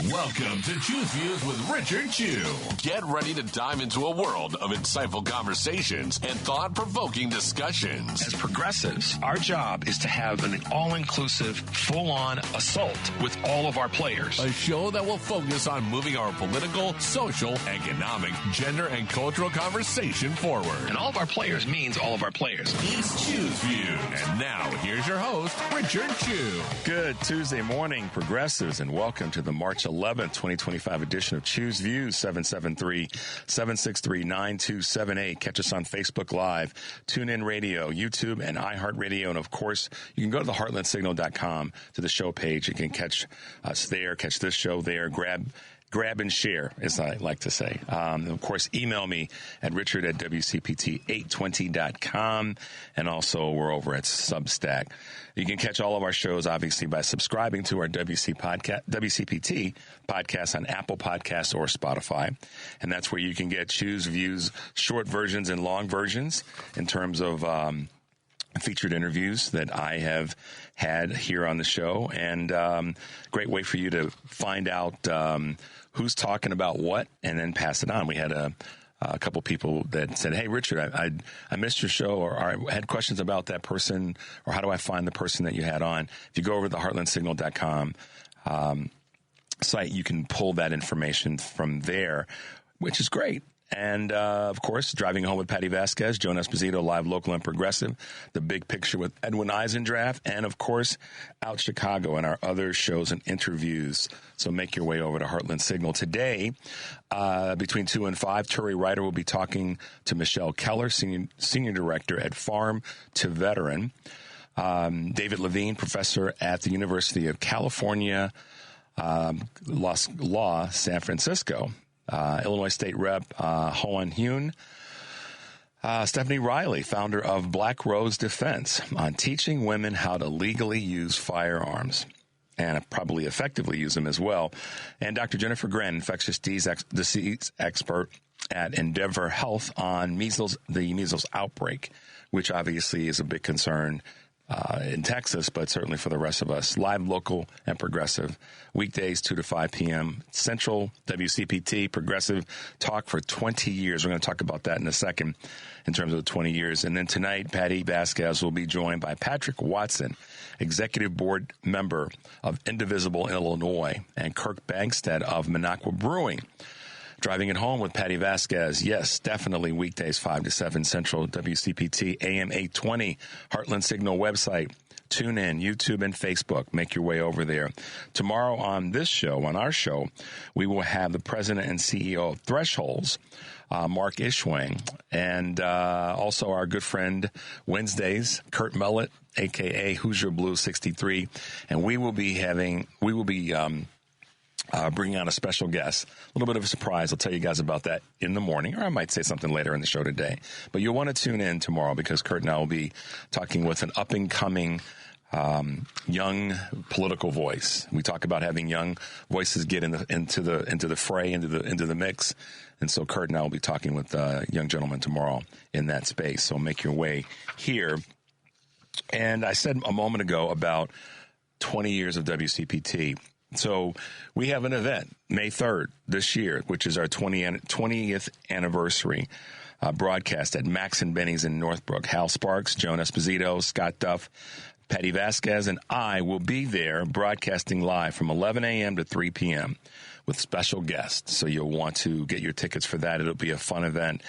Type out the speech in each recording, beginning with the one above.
Welcome to Choose Views with Richard Chew. Get ready to dive into a world of insightful conversations and thought-provoking discussions. As progressives, our job is to have an all-inclusive, full-on assault with all of our players. A show that will focus on moving our political, social, economic, gender, and cultural conversation forward. And all of our players means all of our players. It's Choose Views. And now, here's your host, Richard Chew. Good Tuesday morning, progressives, and welcome to the March 11th, 2025 edition of Choose Views, 773-763-9278. Catch us on Facebook Live, TuneIn Radio, YouTube, and iHeartRadio. And, of course, you can go to the heartlandsignal.com to the show page. You can catch us there, catch this show there, grab and share, as I like to say. Of course, email me at richard@wcpt820.com. And also, we're over at Substack. You can catch all of our shows, obviously, by subscribing to our WCPT podcast on Apple Podcasts or Spotify. And that's where you can get Choose Views, short versions and long versions in terms of featured interviews that I have had here on the show. And great way for you to find out who's talking about what and then pass it on. We had a couple people that said, "Hey, Richard, I missed your show, or I had questions about that person, or how do I find the person that you had on?" If you go over to the heartlandsignal.com site, you can pull that information from there, which is great. And, of course, Driving Home with Patty Vasquez, Joan Esposito, live, local, and progressive, The Big Picture with Edwin Eisendrath, and, of course, Out Chicago and our other shows and interviews. So make your way over to Heartland Signal. Today, between 2 and 5, Turi Ryder will be talking to Michelle Keller, Senior Director at Farm to Veteran. David Levine, professor at the University of California, Law, San Francisco. Illinois State Rep Hoan Hune, Stephanie Riley, founder of Black Rose Defense, on teaching women how to legally use firearms and probably effectively use them as well. And Dr. Jennifer Gren, infectious disease expert at Endeavor Health, on the measles outbreak, which obviously is a big concern in Texas, but certainly for the rest of us. Live, local, and progressive. Weekdays, 2 to 5 p.m. Central, WCPT, progressive talk for 20 years. We're going to talk about that in a second in terms of the 20 years. And then tonight, Patty Vasquez will be joined by Patrick Watson, executive board member of Indivisible Illinois, and Kirk Bangstead of Minocqua Brewing. Driving it home with Patty Vasquez. Yes, definitely weekdays 5 to 7 Central, WCPT, AM 820, Heartland Signal website. Tune in, YouTube and Facebook. Make your way over there. Tomorrow on our show, we will have the president and CEO of Thresholds, Mark Ishwang, and also our good friend Wednesdays, Kurt Mellett, a.k.a. Hoosier Blue 63. And we will be bringing on a special guest, a little bit of a surprise. I'll tell you guys about that in the morning, or I might say something later in the show today. But you'll want to tune in tomorrow, because Kurt and I will be talking with an up-and-coming young political voice. We talk about having young voices get into the fray, into the mix, and so Kurt and I will be talking with young gentlemen tomorrow in that space. So make your way here. And I said a moment ago about 20 years of WCPT. So we have an event, May 3rd this year, which is our 20th anniversary broadcast at Max and Benny's in Northbrook. Hal Sparks, Joan Esposito, Scott Duff, Patty Vasquez, and I will be there broadcasting live from 11 a.m. to 3 p.m. with special guests. So you'll want to get your tickets for that. It'll be a fun event.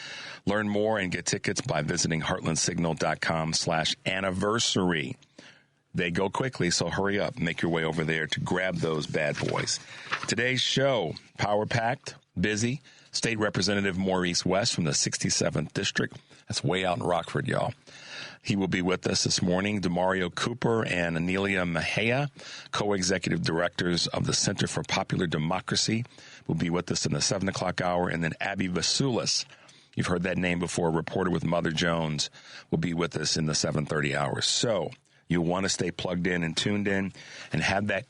Learn more and get tickets by visiting heartlandsignal.com/anniversary. They go quickly, so hurry up. Make your way over there to grab those bad boys. Today's show, power-packed, busy. State Representative Maurice West from the 67th District. That's way out in Rockford, y'all. He will be with us this morning. DeMario Cooper and Anelia Mejia, co-executive directors of the Center for Popular Democracy, will be with us in the 7 o'clock hour. And then Abby Vesoulis, you've heard that name before, reporter with Mother Jones, will be with us in the 7:30 hour. So you'll want to stay plugged in and tuned in and have that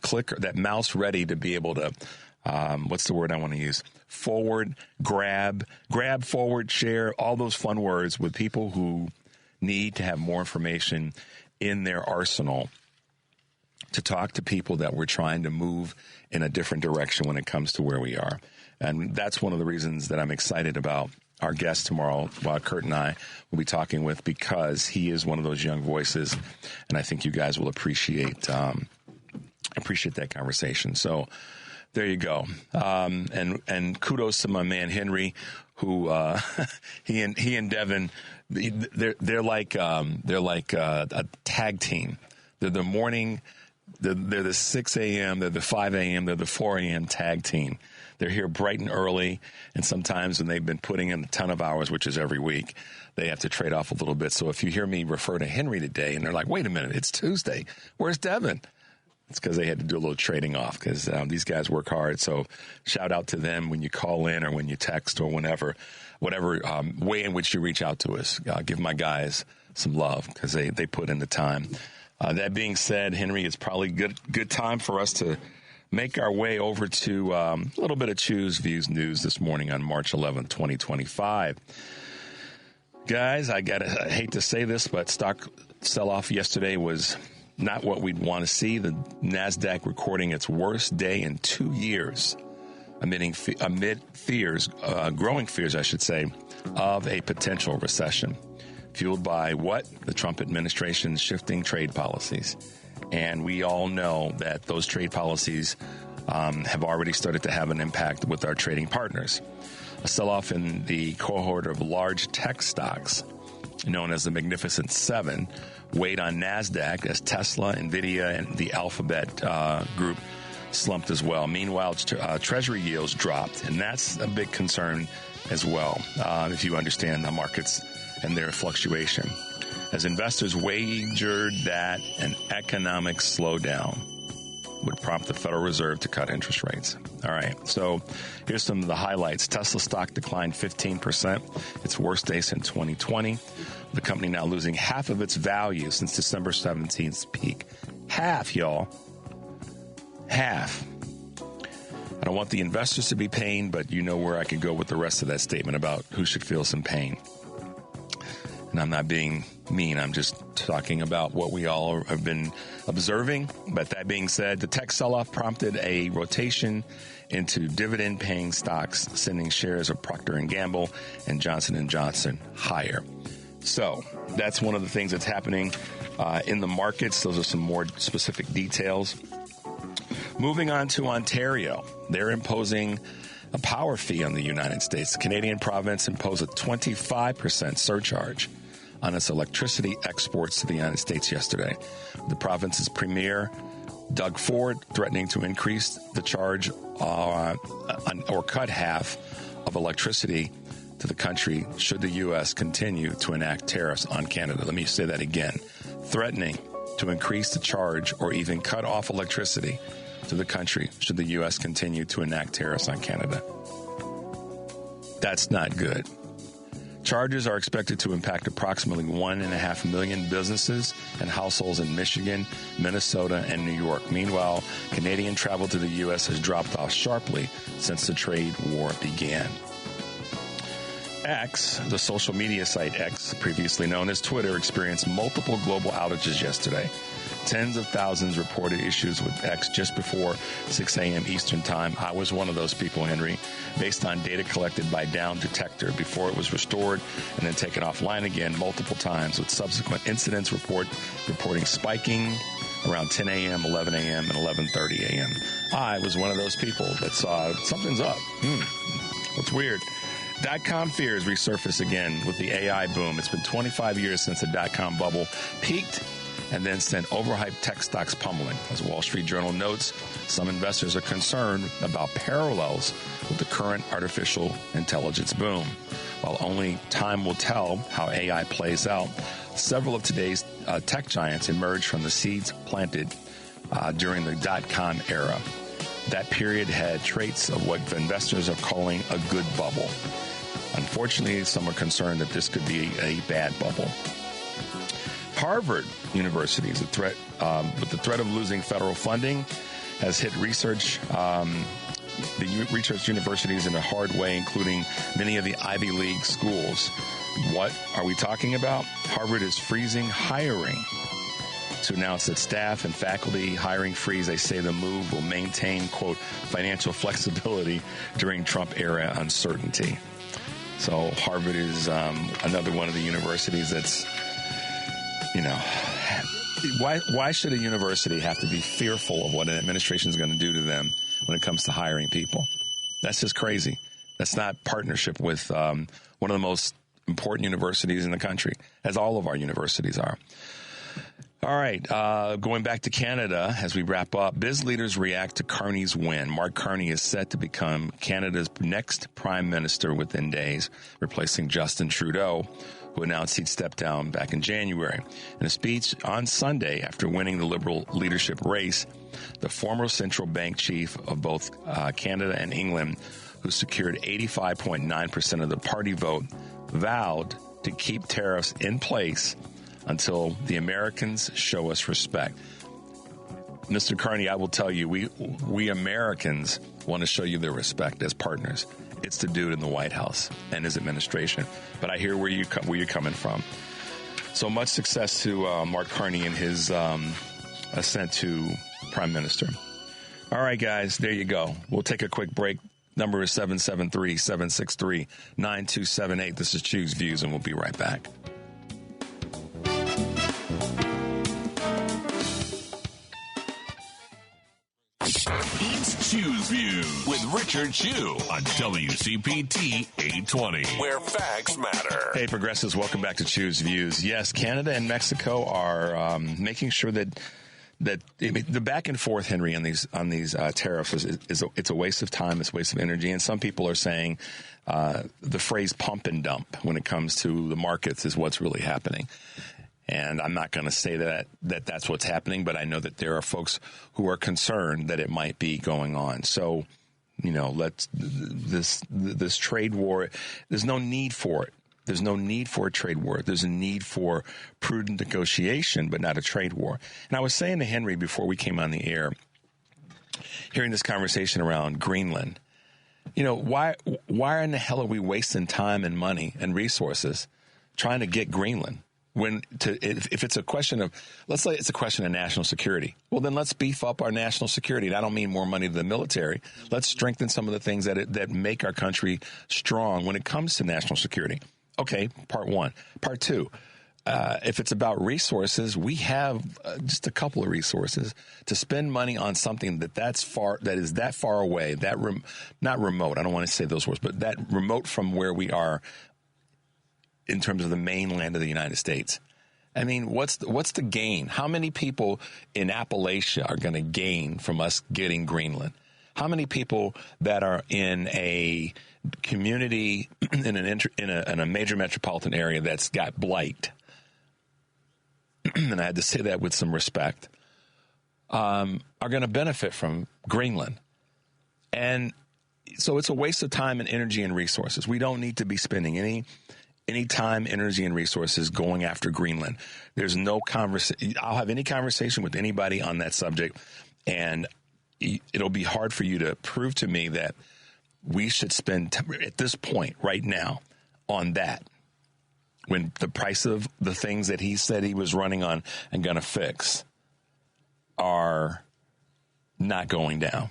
clicker, that mouse ready to be able to, what's the word I want to use? Forward, grab, forward, share, all those fun words with people who need to have more information in their arsenal to talk to people that we're trying to move in a different direction when it comes to where we are. And that's one of the reasons that I'm excited about our guest tomorrow, Kurt and I will be talking with, because he is one of those young voices, and I think you guys will appreciate that conversation. So there you go. And kudos to my man Henry, who he and Devin, they're like a tag team. They're the morning. They're the 6 a.m., they're the 5 a.m., they're the 4 a.m. tag team. They're here bright and early, and sometimes when they've been putting in a ton of hours, which is every week, they have to trade off a little bit. So if you hear me refer to Henry today, and they're like, wait a minute, it's Tuesday. Where's Devin? It's because they had to do a little trading off, because these guys work hard. So shout out to them when you call in or when you text or whatever way in which you reach out to us. Give my guys some love, because they put in the time. That being said, Henry, it's probably good time for us to make our way over to a little bit of Choose Views news this morning on March 11th, 2025. Guys, I hate to say this, but stock sell-off yesterday was not what we'd want to see. The NASDAQ recording its worst day in 2 years, amid fears, growing fears, I should say, of a potential recession. Fueled by what? The Trump administration's shifting trade policies. And we all know that those trade policies have already started to have an impact with our trading partners. A sell-off in the cohort of large tech stocks, known as the Magnificent Seven, weighed on NASDAQ as Tesla, NVIDIA, and the Alphabet group slumped as well. Meanwhile, Treasury yields dropped, and that's a big concern as well, if you understand the markets and their fluctuation, as investors wagered that an economic slowdown would prompt the Federal Reserve to cut interest rates. All right, so here's some of the highlights. Tesla stock declined 15%, its worst day since 2020. The company now losing half of its value since December 17th's peak. Half, y'all. Half. I don't want the investors to be paying, but you know where I could go with the rest of that statement about who should feel some pain. And I'm not being mean. I'm just talking about what we all have been observing. But that being said, the tech sell-off prompted a rotation into dividend-paying stocks, sending shares of Procter & Gamble and Johnson & Johnson higher. So that's one of the things that's happening in the markets. Those are some more specific details. Moving on to Ontario. They're imposing a power fee on the United States. The Canadian province imposed a 25% surcharge on its electricity exports to the United States yesterday. The province's premier, Doug Ford, threatening to increase the charge or cut half of electricity to the country should the U.S. continue to enact tariffs on Canada. Let me say that again. Threatening to increase the charge or even cut off electricity to the country should the U.S. continue to enact tariffs on Canada. That's not good. Charges are expected to impact approximately 1.5 million businesses and households in Michigan, Minnesota, and New York. Meanwhile, Canadian travel to the U.S. has dropped off sharply since the trade war began. X, the social media site X, previously known as Twitter, experienced multiple global outages yesterday. Tens of thousands reported issues with X just before 6 a.m. Eastern Time. I was one of those people, Henry, based on data collected by Down Detector before it was restored and then taken offline again multiple times, with subsequent incidents reporting spiking around 10 a.m., 11 a.m., and 11:30 a.m. I was one of those people that saw something's up. What's weird? Dot-com fears resurface again with the AI boom. It's been 25 years since the dot-com bubble peaked and then sent overhyped tech stocks pummeling. As Wall Street Journal notes, some investors are concerned about parallels with the current artificial intelligence boom. While only time will tell how AI plays out, several of today's tech giants emerged from the seeds planted during the dot-com era. That period had traits of what investors are calling a good bubble. Unfortunately, some are concerned that this could be a bad bubble. Harvard University is with the threat of losing federal funding, has hit research universities in a hard way, including many of the Ivy League schools. What are we talking about? Harvard is freezing hiring to announce that staff and faculty hiring freeze. They say the move will maintain, quote, financial flexibility during Trump-era uncertainty. So Harvard is another one of the universities that's, why should a university have to be fearful of what an administration is going to do to them when it comes to hiring people? That's just crazy. That's not partnership with one of the most important universities in the country, as all of our universities are. All right, going back to Canada as we wrap up, biz leaders react to Carney's win. Mark Carney is set to become Canada's next prime minister within days, replacing Justin Trudeau, who announced he'd step down back in January. In a speech on Sunday after winning the Liberal leadership race, the former central bank chief of both Canada and England, who secured 85.9% of the party vote, vowed to keep tariffs in place until the Americans show us respect. Mr. Carney, I will tell you, we Americans want to show you their respect as partners. It's to do it in the White House and his administration. But I hear where you're coming from. So much success to Mark Carney in his ascent to prime minister. All right, guys, there you go. We'll take a quick break. Number is 773-763-9278. This is Choose Views, and we'll be right back. It's Choose Views with Richard Chew on WCPT 820, where facts matter. Hey, progressives, welcome back to Choose Views. Yes, Canada and Mexico are making sure that the back and forth, Henry, on these tariffs it's a waste of time, it's a waste of energy, and some people are saying the phrase "pump and dump" when it comes to the markets is what's really happening. And I'm not going to say that's what's happening, but I know that there are folks who are concerned that it might be going on. So, this trade war, there's no need for it. There's no need for a trade war. There's a need for prudent negotiation, but not a trade war. And I was saying to Henry before we came on the air, hearing this conversation around Greenland, why in the hell are we wasting time and money and resources trying to get Greenland? If it's a question of, let's say it's a question of national security, well, then let's beef up our national security. And I don't mean more money to the military. Let's strengthen some of the things that make our country strong when it comes to national security. Okay, part one. Part two, if it's about resources, we have just a couple of resources to spend money on something that is that far away, not remote. I don't want to say those words, but that remote from where we are in terms of the mainland of the United States. I mean, what's the gain? How many people in Appalachia are going to gain from us getting Greenland? How many people that are in a community in a major metropolitan area that's got blight, and I had to say that with some respect, are going to benefit from Greenland? And so it's a waste of time and energy and resources. We don't need to be spending any time, energy, and resources going after Greenland. There's no conversation. I'll have any conversation with anybody on that subject, and it'll be hard for you to prove to me that we should spend at this point right now on that when the price of the things that he said he was running on and going to fix are not going down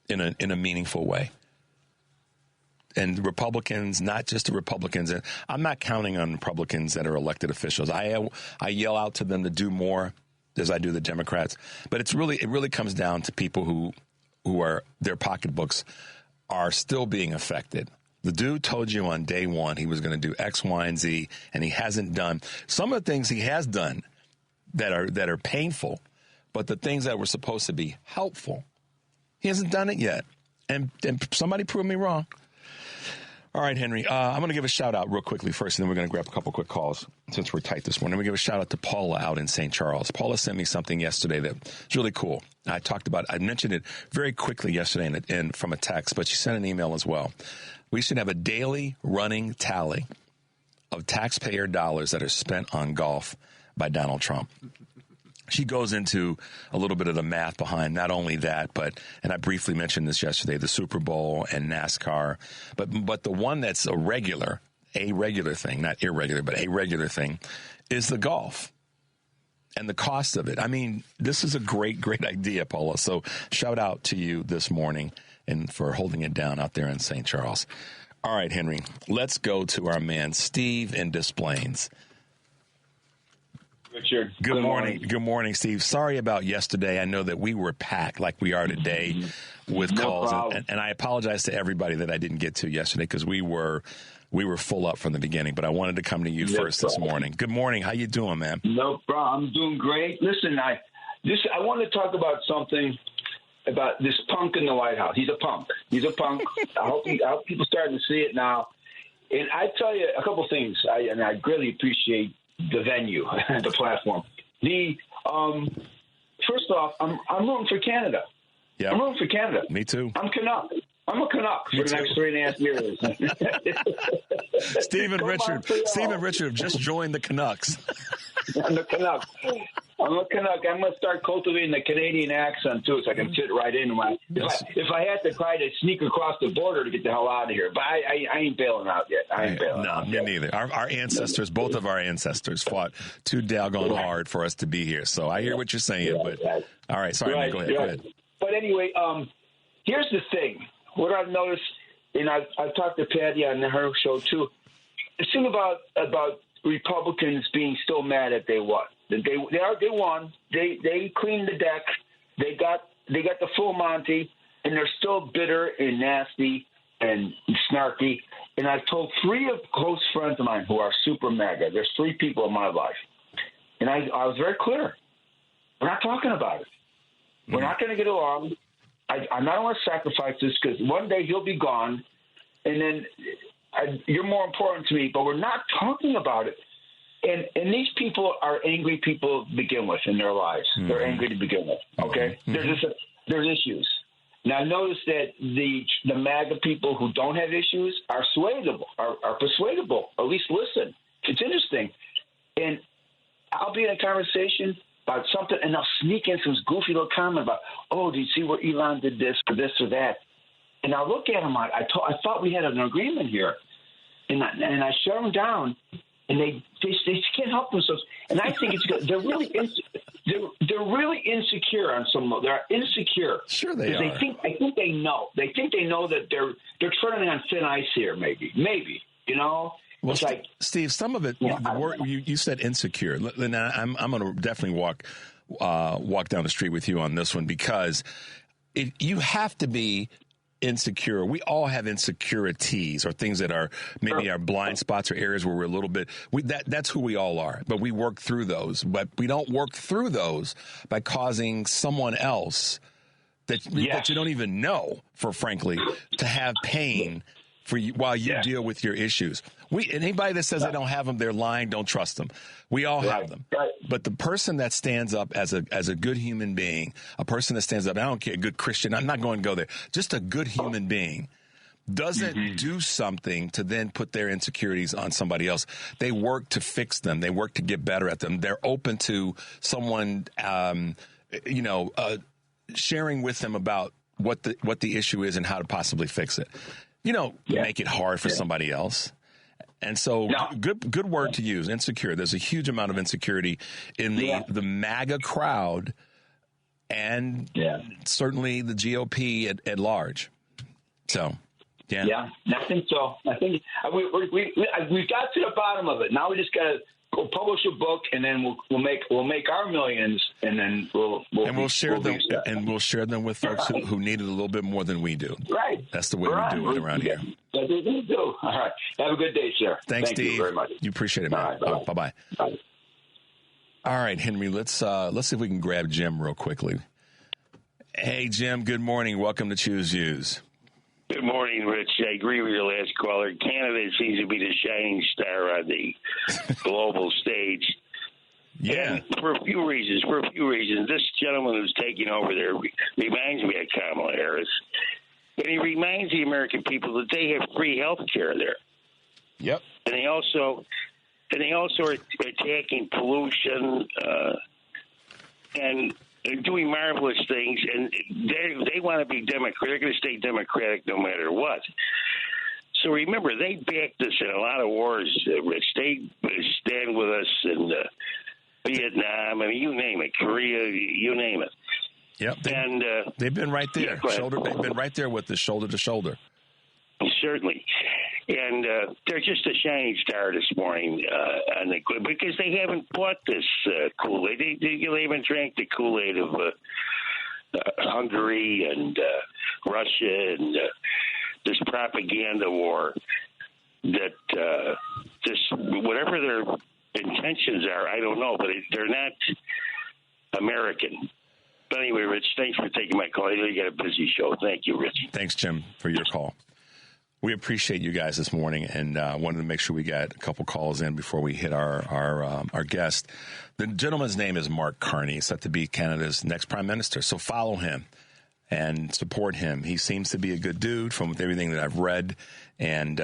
in a meaningful way. And Republicans, not just the Republicans, and I'm not counting on Republicans that are elected officials. I yell out to them to do more as I do the Democrats. But it really comes down to people who are, their pocketbooks are still being affected. The dude told you on day one he was going to do X, Y, and Z, and he hasn't done some of the things he has done that are painful, but the things that were supposed to be helpful, he hasn't done it yet. And somebody prove me wrong. All right, Henry, I'm going to give a shout-out real quickly first, and then we're going to grab a couple quick calls since we're tight this morning. I'm going to give a shout-out to Paula out in St. Charles. Paula sent me something yesterday that's really cool. I mentioned it very quickly yesterday and from a text, but she sent an email as well. We should have a daily running tally of taxpayer dollars that are spent on golf by Donald Trump. She goes into a little bit of the math behind not only that, and I briefly mentioned this yesterday, the Super Bowl and NASCAR, but the one that's a regular thing, not irregular, but a regular thing, is the golf. and the cost of it. I mean, this is a great, great idea, Paula. So shout out to you this morning and for holding it down out there in St. Charles. All right, Henry, let's go to our man, Steve in Des Plaines. Richard. Good morning. Good morning, Steve. Sorry about yesterday. I know that we were packed like we are today with calls. And I apologize to everybody that I didn't get to yesterday because we were full up from the beginning. But I wanted to come to you first this morning. Good morning. How you doing, man? No problem. I'm doing great. Listen, I want to talk about something about this punk in the White House. He's a punk. I hope people starting to see it now. And I tell you a couple things. I greatly appreciate the venue, the platform. First off, I'm rooting for Canada. Yeah, I'm rooting for Canada. Me too. I'm a Canuck for the next 3.5 years. Steve and Richard have just joined the Canucks. I'm a Canuck. I'm going to start cultivating the Canadian accent, too, so I can fit right in. If I had to try to sneak across the border to get the hell out of here. But I ain't bailing out yet. Me neither. Our ancestors, both of our ancestors, fought too doggone hard for us to be here. So I hear what you're saying. All right. Sorry, man, go ahead. But anyway, here's the thing. What I've noticed, and I've talked to Patty on her show, too, the thing about Republicans being still mad that they won. They won. They cleaned the deck. They got the full Monty, and they're still bitter and nasty and snarky. And I've told 3 of close friends of mine who are super MAGA. There's 3 people in my life, and I was very clear. We're not talking about it. We're not going to get along. I'm not going to sacrifice this because one day he'll be gone, and then you're more important to me. But we're not talking about it. And these people are angry people to begin with in their lives. Mm-hmm. They're angry to begin with. Okay, there's issues. Now notice that the MAGA people who don't have issues are persuadable. At least listen. It's interesting. And I'll be in a conversation about something, and I'll sneak in some goofy little comment about, oh, do you see where Elon did this or that? And I look at him. I thought we had an agreement here, and I shut him down. And they can't help themselves, and I think it's good. They're really insecure on some level. They're insecure. Sure, they are. I think they know. They think they know that they're treading on thin ice here. Maybe. You know. Well, it's like Steve, some of it. The word you said insecure. And I'm going to definitely walk down the street with you on this one because you have to be insecure. We all have insecurities or things that are maybe our blind spots or areas where we're a little bit that's who we all are, but we work through those. But we don't work through those by causing someone else that you don't even know, frankly, to have pain for you while you deal with your issues. Anybody that says they don't have them, they're lying. Don't trust them. We all have them. Right. But the person that stands up as a good human being, a person that stands up, I don't care, a good Christian, I'm not going to go there, just a good human being, doesn't do something to then put their insecurities on somebody else. They work to fix them. They work to get better at them. They're open to someone, sharing with them about what the issue is and how to possibly fix it. Make it hard for somebody else. And so good word to use, insecure. There's a huge amount of insecurity in the MAGA crowd and certainly the GOP at large. So, yeah, I think so. I think we got to the bottom of it. Now we just got to go publish a book, and then we'll make our millions, and then we'll share them with folks who need it a little bit more than we do. Right. That's the way we do it around here. That's what we do. All right. Have a good day, sir. Thanks, Thank Steve. you very much. You appreciate it, man. Right, bye-bye. Bye. All right, Henry. Let's see if we can grab Jim real quickly. Hey, Jim. Good morning. Welcome to Choose Views. Good morning, Rich. I agree with your last caller. Canada seems to be the shining star on the global stage. Yeah. And for a few reasons. This gentleman who's taking over there reminds me of Kamala Harris. And he reminds the American people that they have free health care there. Yep. And they also are attacking pollution and they're doing marvelous things, and they want to be Democratic. They're going to stay Democratic no matter what. So remember, they backed us in a lot of wars, Rich. They stand with us, Vietnam, I mean, you name it, Korea, you name it. Yep, And they've been right there. Yeah, They've been right there with us, shoulder to shoulder. Certainly. And they're just a shining star this morning because they haven't bought this Kool-Aid. They haven't drank the Kool-Aid of Hungary and Russia and this propaganda war that whatever their intentions are, I don't know, but they're not American. But anyway, Rich, thanks for taking my call. I know you got a busy show. Thank you, Rich. Thanks, Jim, for your call. We appreciate you guys this morning, and wanted to make sure we got a couple calls in before we hit our guest. The gentleman's name is Mark Carney, set to be Canada's next prime minister. So follow him and support him. He seems to be a good dude from everything that I've read, and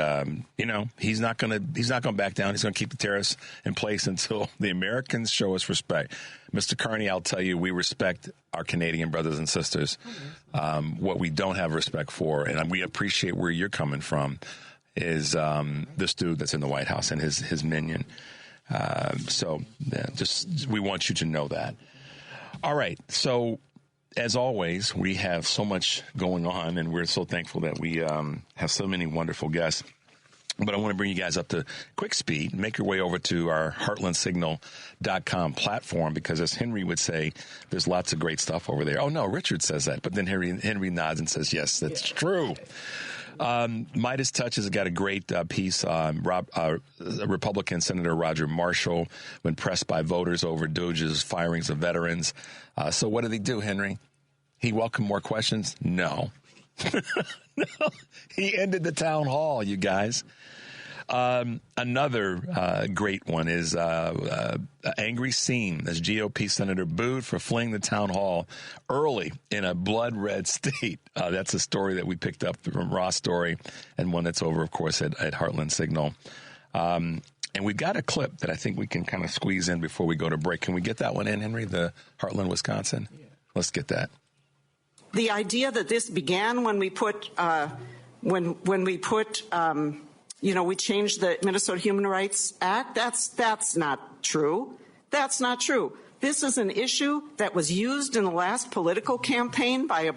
he's not going to back down. He's going to keep the tariffs in place until the Americans show us respect. Mr. Carney, I'll tell you, we respect our Canadian brothers and sisters. What we don't have respect for, and we appreciate where you're coming from, is this dude that's in the White House and his minion. We want you to know that. All right, so as always, we have so much going on, and we're so thankful that we have so many wonderful guests. But I want to bring you guys up to quick speed. Make your way over to our heartlandsignal.com platform, because as Henry would say, there's lots of great stuff over there. Oh, no, Richard says that. But then Henry nods and says, yes, that's true. Midas Touch has got a great piece. Republican Senator Roger Marshall, when pressed by voters over DOJ's firings of veterans. So what did he do, Henry? He welcomed more questions? No. No. He ended the town hall, you guys. Another great one is angry scene as GOP Senator booed for fleeing the town hall early in a blood red state. That's a story that we picked up from Ross Story, and one that's over, of course, at Heartland Signal. And we've got a clip that I think we can kind of squeeze in before we go to break. Can we get that one in, Henry? The Heartland, Wisconsin? Yeah. Let's get that. The idea that this began when we put, we changed the Minnesota Human Rights Act, that's not true. That's not true. This is an issue that was used in the last political campaign by a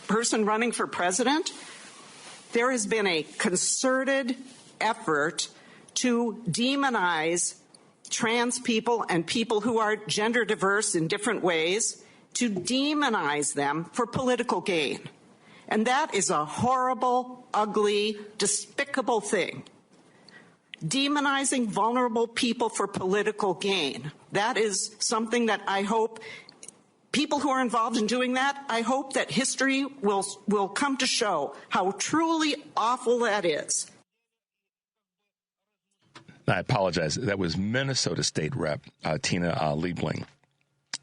person running for president. There has been a concerted effort to demonize trans people and people who are gender diverse in different ways, to demonize them for political gain. And that is a horrible, ugly, despicable thing. Demonizing vulnerable people for political gain. That is something that I hope people who are involved in doing that, I hope that history will come to show how truly awful that is. I apologize. That was Minnesota State Rep Tina Liebling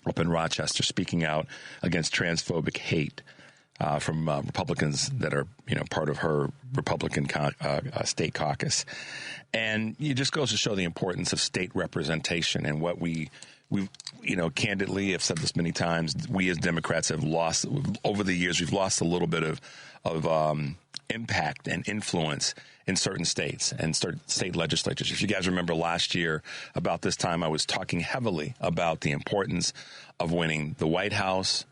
up in Rochester, speaking out against transphobic hate from Republicans that are, part of her Republican state caucus. And it just goes to show the importance of state representation and what we candidly have said this many times. We as Democrats have lost over the years. We've lost a little bit of impact and influence in certain states and state legislatures. If you guys remember last year about this time, I was talking heavily about the importance of winning the White House,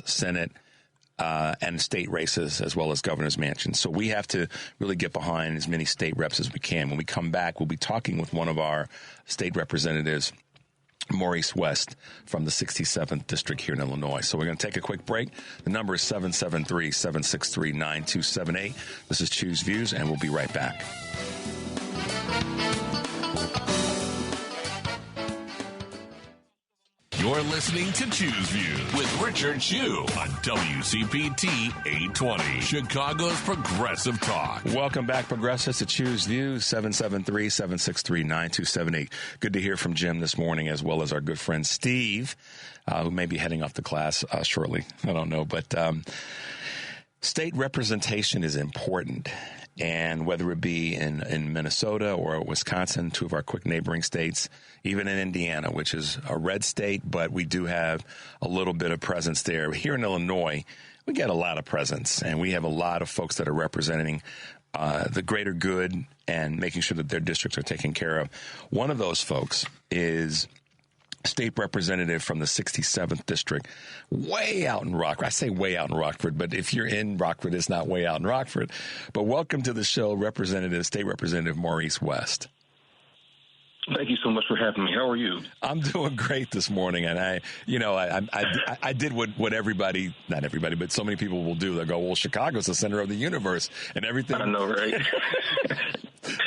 Senate, and state races, as well as governor's mansions. So we have to really get behind as many state reps as we can. When we come back, we'll be talking with one of our state representatives, Maurice West, from the 67th District here in Illinois. So we're going to take a quick break. The number is 773-763-9278. This is Choose Views, and we'll be right back. You're listening to Choose Views with Richard Chew on WCPT 820, Chicago's Progressive Talk. Welcome back, Progressives, to Choose Views, 773-763-9278. Good to hear from Jim this morning, as well as our good friend Steve, who may be heading off to class shortly. I don't know, but state representation is important. And whether it be in Minnesota or Wisconsin, two of our quick neighboring states, even in Indiana, which is a red state, but we do have a little bit of presence there. Here in Illinois, we get a lot of presence, and we have a lot of folks that are representing the greater good and making sure that their districts are taken care of. One of those folks is state representative from the 67th district, way out in Rockford. I say way out in Rockford, but if you're in Rockford, it's not way out in Rockford. But welcome to the show, State Representative Maurice West. Thank you so much for having me. How are you? I'm doing great this morning, and I did what everybody, not everybody, but so many people will do. They'll go, well, Chicago's the center of the universe, and everything. I know, right?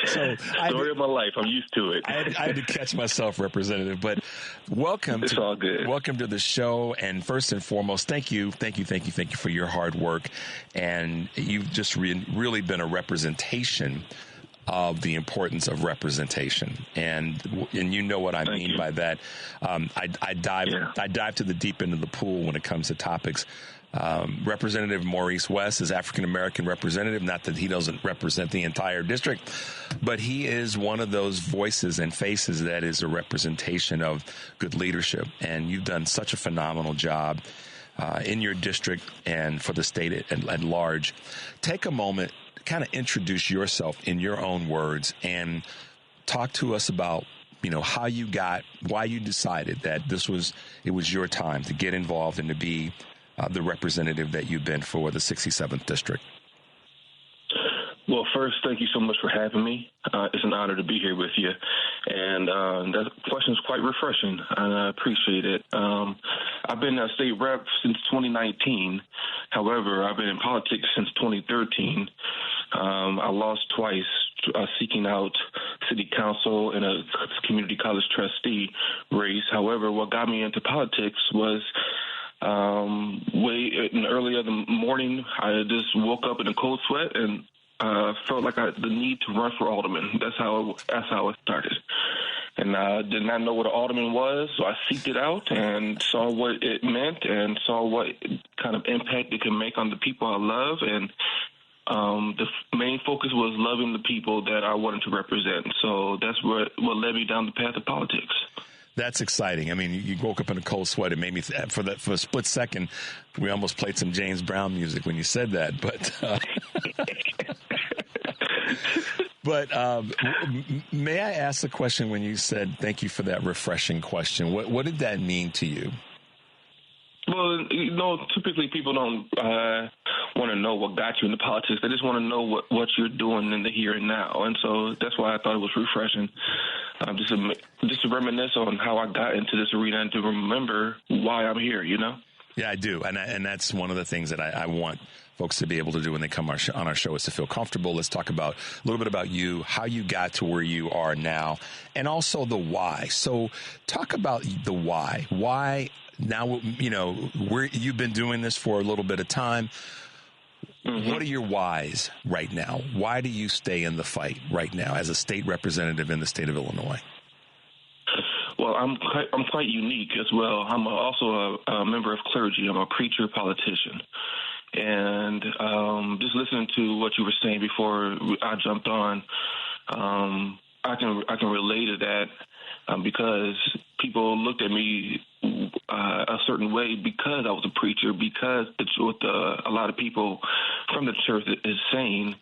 So story of my life. I'm used to it. I had to catch myself, Representative. But welcome. It's all good. Welcome to the show, and first and foremost, thank you for your hard work, and you've just really been a representation of the importance of representation, and you know what I mean by that. I dive to the deep end of the pool when it comes to topics. Representative Maurice West is African-American representative, not that he doesn't represent the entire district, but he is one of those voices and faces that is a representation of good leadership. And you've done such a phenomenal job in your district and for the state at large. Take a moment, kind of introduce yourself in your own words and talk to us about, why you decided that it was your time to get involved and to be the representative that you've been for the 67th district. Well, first, thank you so much for having me. It's an honor to be here with you. And that question is quite refreshing, and I appreciate it. I've been a state rep since 2019. However, I've been in politics since 2013. I lost twice seeking out city council and a community college trustee race. However, what got me into politics was way early in the morning, I just woke up in a cold sweat and felt like I had the need to run for alderman. That's how it started. And I did not know what an alderman was, so I seeked it out and saw what it meant and saw what kind of impact it can make on the people I love. And the main focus was loving the people that I wanted to represent. So that's what led me down the path of politics. That's exciting. I mean, you woke up in a cold sweat. It made me, for a split second, we almost played some James Brown music when you said that. But may I ask the question when you said, thank you for that refreshing question, what did that mean to you? Well, typically people don't want to know what got you into politics. They just want to know what you're doing in the here and now. And so that's why I thought it was refreshing. Just to reminisce on how I got into this arena and to remember why I'm here, Yeah, I do. And that's one of the things that I want folks to be able to do when they come on our show is to feel comfortable. Let's talk about a little bit about you, how you got to where you are now, and also the why. So talk about the why. Why now, you've been doing this for a little bit of time. Mm-hmm. What are your whys right now? Why do you stay in the fight right now as a state representative in the state of Illinois? Well, I'm quite unique as well. I'm also a member of clergy. I'm a preacher, politician. And just listening to what you were saying before I jumped on, I can relate to that because people looked at me a certain way because I was a preacher, because it's what a lot of people from the church is saying,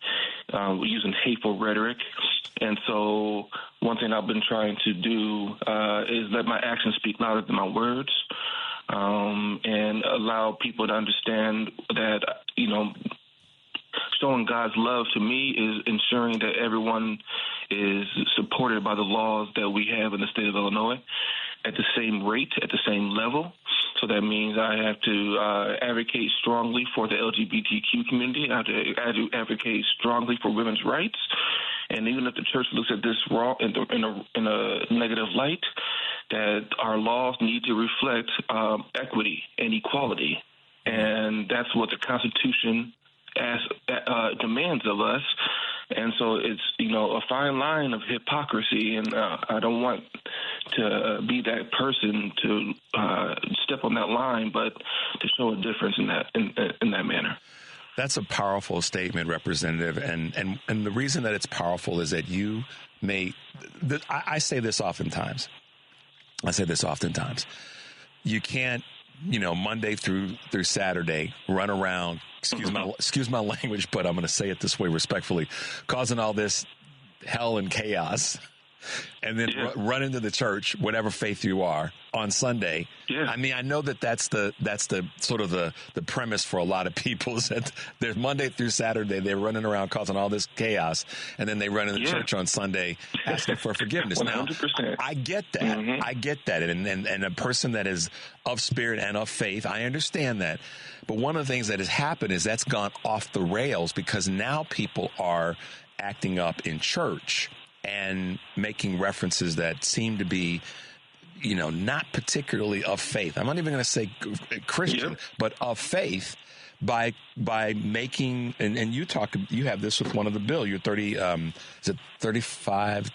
using hateful rhetoric. And so one thing I've been trying to do is let my actions speak louder than my words, and allow people to understand that, showing God's love to me is ensuring that everyone is supported by the laws that we have in the state of Illinois at the same rate, at the same level. So that means I have to advocate strongly for the LGBTQ community. I have to advocate strongly for women's rights. And even if the church looks at this wrong in a negative light, that our laws need to reflect equity and equality. And that's what the Constitution demands of us. And so it's, a fine line of hypocrisy, and I don't want to be that person to step on that line, but to show a difference in that manner. That's a powerful statement, Representative, and the reason that it's powerful is that I say this oftentimes. You can't, Monday through Saturday, run around, excuse my language, but I'm going to say it this way respectfully, causing all this hell and chaos and then run into the church, whatever faith you are, on Sunday. Yeah. I mean, I know that's the sort of the premise for a lot of people is that there's Monday through Saturday, they're running around causing all this chaos, and then they run into the church on Sunday asking for forgiveness. 100%. Now, I get that. Mm-hmm. I get that. And a person that is of spirit and of faith, I understand that. But one of the things that has happened is that's gone off the rails because now people are acting up in church and making references that seem to be, not particularly of faith. I'm not even going to say Christian, but of faith by making, and you have this with one of the bill. You're 30, is it 35?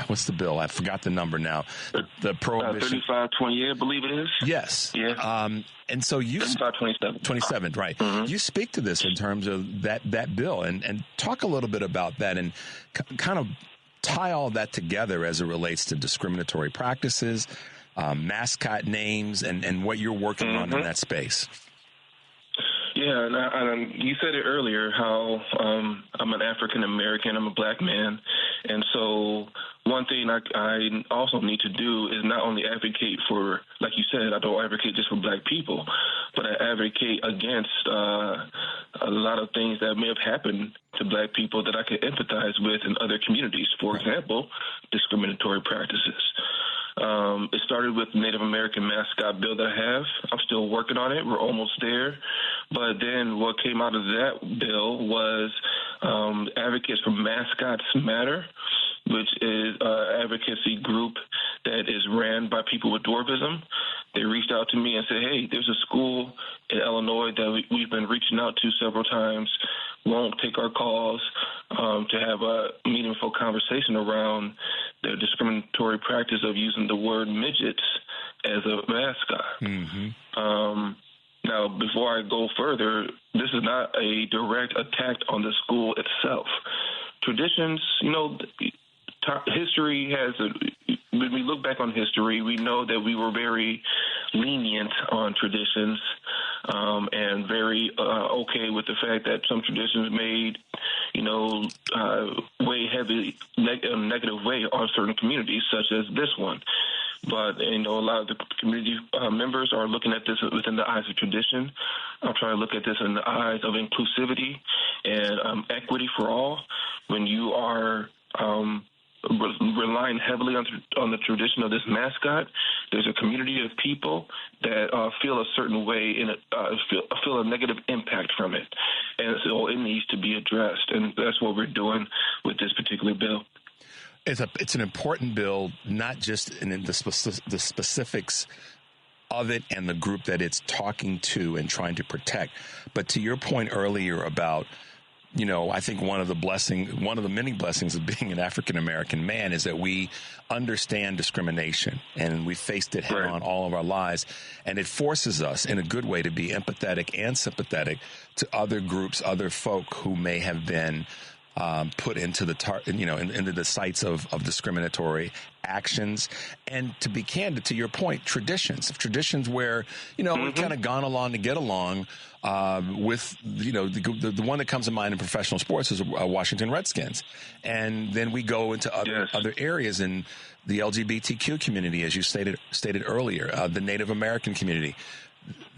What's the bill? I forgot the number now. The prohibition. 3528, I believe it is. Yes. Yeah. And so you 3527. 27, right? Mm-hmm. You speak to this in terms of that bill, and talk a little bit about that, and kind of tie all that together as it relates to discriminatory practices, mascot names, and what you're working on in that space. Yeah, and you said it earlier how I'm an African American, I'm a black man, and so one thing I also need to do is not only advocate for, like you said, I don't advocate just for black people, but I advocate against a lot of things that may have happened to black people that I could empathize with in other communities. For example, discriminatory practices. It started with the Native American mascot bill that I have. I'm still working on it. We're almost there. But then what came out of that bill was Advocates for Mascots Matter, which is an advocacy group that is ran by people with dwarfism. They reached out to me and said, hey, there's a school in Illinois that we've been reaching out to several times, won't take our calls, to have a meaningful conversation around the discriminatory practice of using the word midgets as a mascot. Mm-hmm. Now, before I go further, this is not a direct attack on the school itself. Traditions, history when we look back on history, we know that we were very lenient on traditions and very okay with the fact that some traditions made, weigh heavy negative weight on certain communities, such as this one. But, a lot of the community members are looking at this within the eyes of tradition. I'm trying to look at this in the eyes of inclusivity and equity for all. When you are relying heavily on the tradition of this mascot, there's a community of people that feel a certain way and feel a negative impact from it. And so it needs to be addressed. And that's what we're doing with this particular bill. It's an important bill, not just in the specifics of it and the group that it's talking to and trying to protect, but to your point earlier about, I think one of the many blessings of being an African American man is that we understand discrimination and we faced it head on all of our lives, and it forces us in a good way to be empathetic and sympathetic to other groups, other folk who may have been put into into the sites of discriminatory actions. And to be candid, to your point, traditions where, we've kind of gone along to get along with, the one that comes to mind in professional sports is Washington Redskins. And then we go into other areas in the LGBTQ community, as you stated earlier, the Native American community.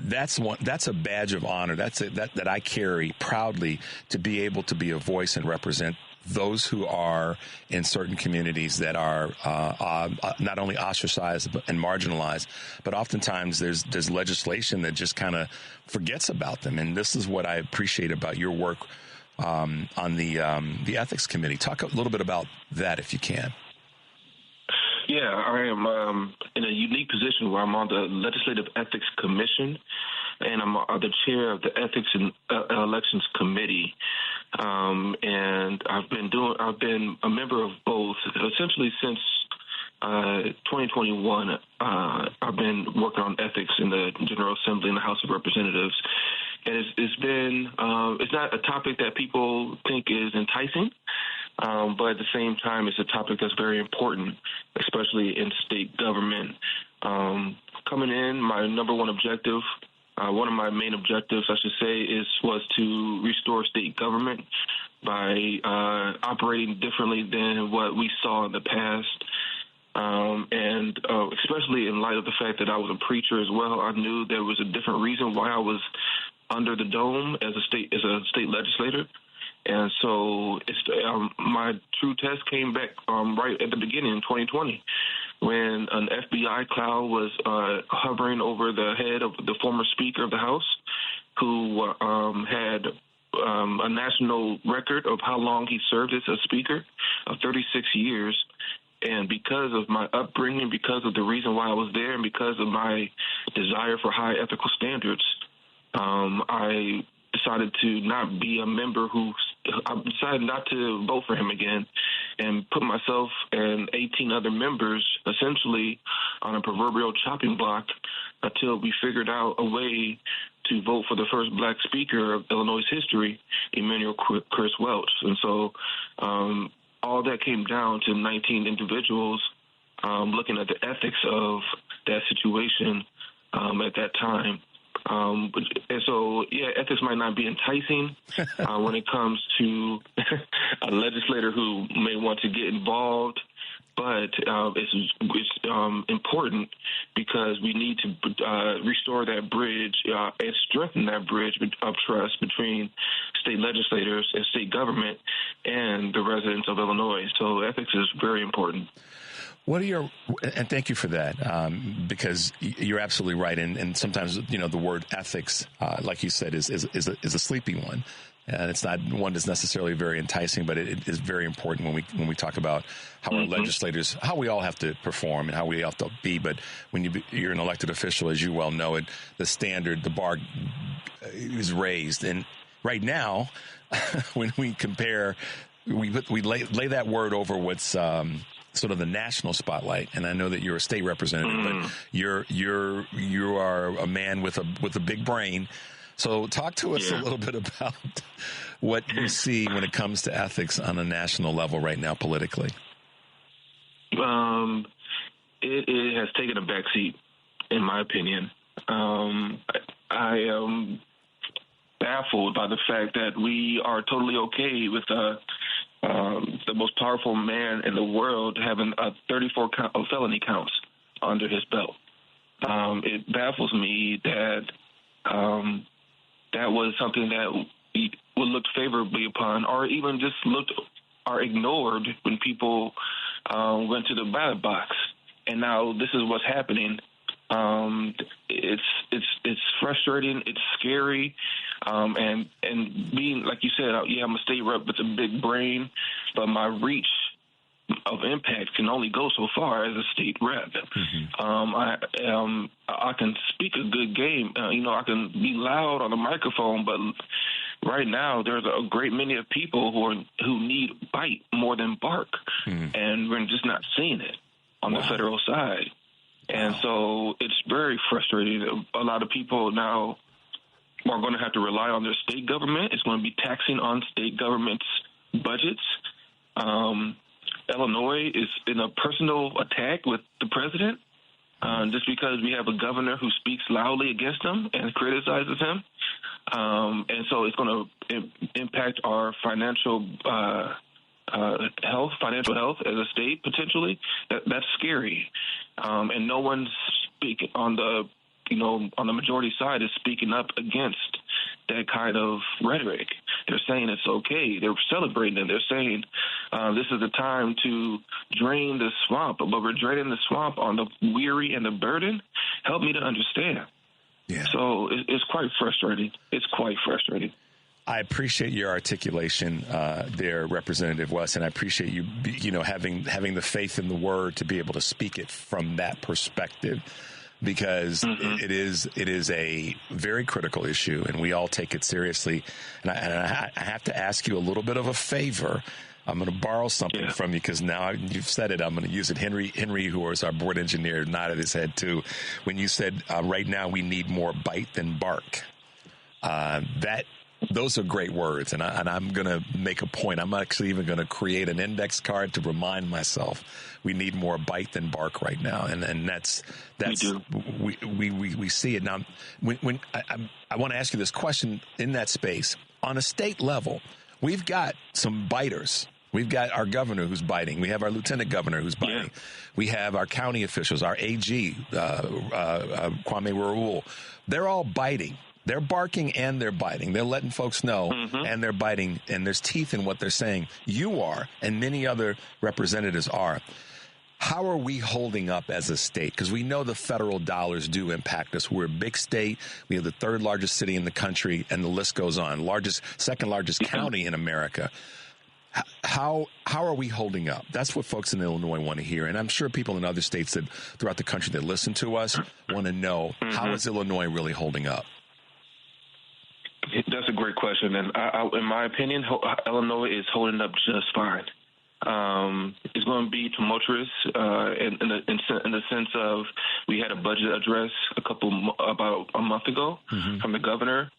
That's a badge of honor. That I carry proudly, to be able to be a voice and represent those who are in certain communities that are not only ostracized and marginalized, but oftentimes there's legislation that just kind of forgets about them. And this is what I appreciate about your work on the ethics committee. Talk a little bit about that, if you can. Yeah, I am in a unique position where I'm on the Legislative Ethics Commission, and I'm the chair of the Ethics and Elections Committee. And I've been a member of both essentially since 2021. I've been working on ethics in the General Assembly and the House of Representatives, and it's not a topic that people think is enticing. But at the same time, it's a topic that's very important, especially in state government. Coming in, my number one objective, one of my main objectives, I should say, was to restore state government by operating differently than what we saw in the past. And especially in light of the fact that I was a preacher as well, I knew there was a different reason why I was under the dome as a state legislator. And so my true test came back right at the beginning in 2020 when an FBI cloud was hovering over the head of the former Speaker of the House, who had a national record of how long he served as a Speaker of 36 years. And because of my upbringing, because of the reason why I was there, and because of my desire for high ethical standards, I decided to not be a member I decided not to vote for him again and put myself and 18 other members essentially on a proverbial chopping block until we figured out a way to vote for the first black speaker of Illinois' history, Emanuel Chris Welch. And so all that came down to 19 individuals looking at the ethics of that situation at that time. And so, ethics might not be enticing when it comes to a legislator who may want to get involved, but it's important because we need to restore that bridge and strengthen that bridge of trust between state legislators and state government and the residents of Illinois. So ethics is very important. And thank you for that, because you're absolutely right. And sometimes, the word ethics, like you said, is a sleepy one. And it's not one that's necessarily very enticing, but it is very important when we talk about how our legislators, how we all have to perform and how we have to be. But when you're an elected official, as you well know, the standard, the bar is raised. And right now, when we compare, we lay that word over what's sort of the national spotlight. And I know that you're a state representative, but you are a man with a big brain. So talk to us a little bit about what you see when it comes to ethics on a national level right now politically. It has taken a backseat, in my opinion. I am baffled by the fact that we are totally okay with the most powerful man in the world having 34 felony counts under his belt. It baffles me that that was something that we were looked favorably upon, or even just ignored when people went to the ballot box. And now this is what's happening. It's frustrating. It's scary. And being, like you said, I'm a state rep with a big brain, but my reach of impact can only go so far as a state rep. I can speak a good game. I can be loud on the microphone, but right now there's a great many of people who need bite more than bark, and we're just not seeing it on the federal side. And so it's very frustrating. A lot of people now are going to have to rely on their state government. It's going to be taxing on state government's budgets. Illinois is in a personal attack with the president just because we have a governor who speaks loudly against him and criticizes him. And so it's going to impact our financial health as a state, potentially. That's scary. And no one's speaking on the majority side is speaking up against that kind of rhetoric. They're saying it's okay. They're celebrating it. They're saying this is the time to drain the swamp, but we're draining the swamp on the weary and the burden. Help me to understand. Yeah. So it's quite frustrating. It's quite frustrating. I appreciate your articulation there, Representative West, and I appreciate you, having the faith in the word to be able to speak it from that perspective, because it is a very critical issue, and we all take it seriously. And I have to ask you a little bit of a favor. I'm going to borrow something from you because now you've said it. I'm going to use it. Henry, who was our board engineer, nodded his head too when you said right now we need more bite than bark. Those are great words, and I'm going to make a point. I'm actually even going to create an index card to remind myself we need more bite than bark right now, and that's we see it now. When I want to ask you this question in that space on a state level, we've got some biters. We've got our governor who's biting. We have our lieutenant governor who's biting. Yeah. We have our county officials, our AG, Kwame Raoul. They're all biting. They're barking and they're biting. They're letting folks know, and they're biting, and there's teeth in what they're saying. You are, and many other representatives are. How are we holding up as a state? Because we know the federal dollars do impact us. We're a big state. We have the third largest city in the country, and the list goes on. Second largest county in America. How are we holding up? That's what folks in Illinois want to hear. And I'm sure people in other states that throughout the country that listen to us want to know, how is Illinois really holding up? That's a great question. And in my opinion, Illinois is holding up just fine. It's going to be tumultuous in the sense of we had a budget address about a month ago from the governor.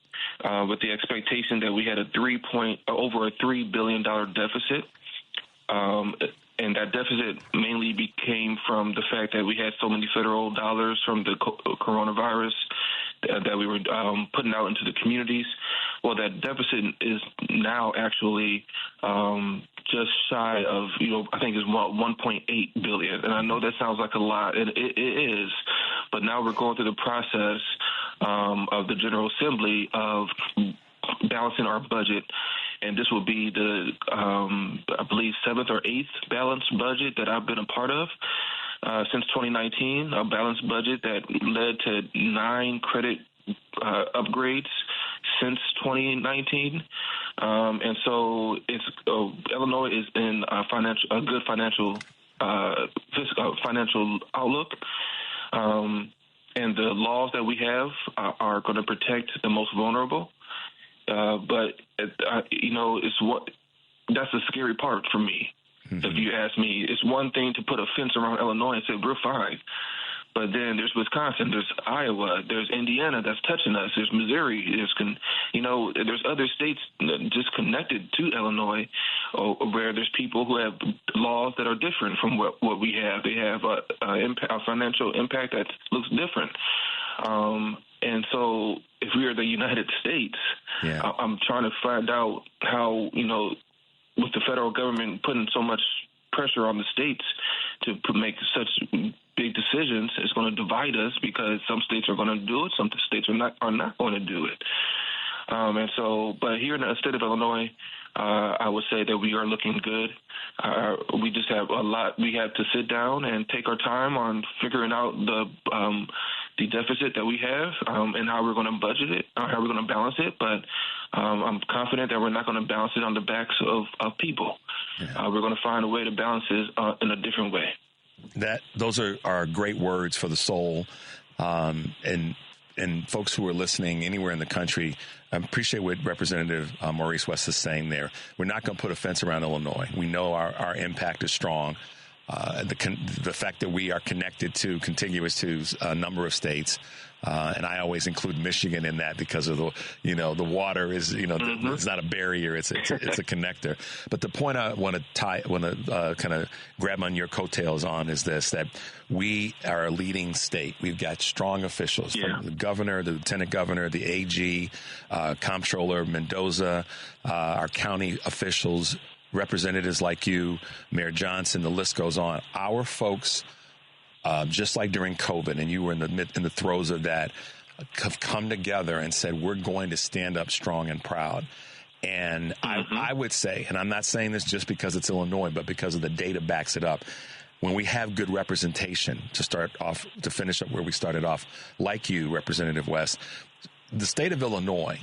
With the expectation that we had over a $3 billion deficit. And that deficit mainly came from the fact that we had so many federal dollars from the coronavirus that we were putting out into the communities. Well, that deficit is now actually just shy of, I think it's $1.8 billion. And I know that sounds like a lot, and it is. But now we're going through the process of the General Assembly of balancing our budget. And this will be the, I believe, 7th or 8th balanced budget that I've been a part of since 2019, a balanced budget that led to 9 credit upgrades since 2019. And so Illinois is in a good financial outlook. And the laws that we have are going to protect the most vulnerable. But that's the scary part for me. If you ask me, it's one thing to put a fence around Illinois and say we're fine, but then there's Wisconsin, there's Iowa, there's Indiana that's touching us, there's Missouri, there's other states just connected to Illinois, where there's people who have laws that are different from what we have. They have a financial impact that looks different. And so if we are the United States, I'm trying to find out how, with the federal government putting so much pressure on the states to make such big decisions, it's going to divide us because some states are going to do it, some states are not going to do it. But here in the state of Illinois, I would say that we are looking good. We just have a lot. We have to sit down and take our time on figuring out the deficit that we have and how we're going to budget it, how we're going to balance it. But I'm confident that we're not going to balance it on the backs of people. Yeah. We're going to find a way to balance it in a different way. Those are great words for the soul. And folks who are listening anywhere in the country, I appreciate what Representative Maurice West is saying there. We're not going to put a fence around Illinois. We know our impact is strong. The fact that we are contiguous to a number of states, and I always include Michigan in that because of the water is it's not a barrier, it's a connector. But the point I want to kind of grab on your coattails on is this: that we are a leading state. We've got strong officials, from the governor, the lieutenant governor, the AG, comptroller Mendoza, our county officials. Representatives like you, Mayor Johnson, the list goes on. Our folks, just like during COVID, and you were in the throes of that, have come together and said, we're going to stand up strong and proud. And I would say, and I'm not saying this just because it's Illinois, but because of the data backs it up, when we have good representation, to finish up where we started off, like you, Representative West, the state of Illinois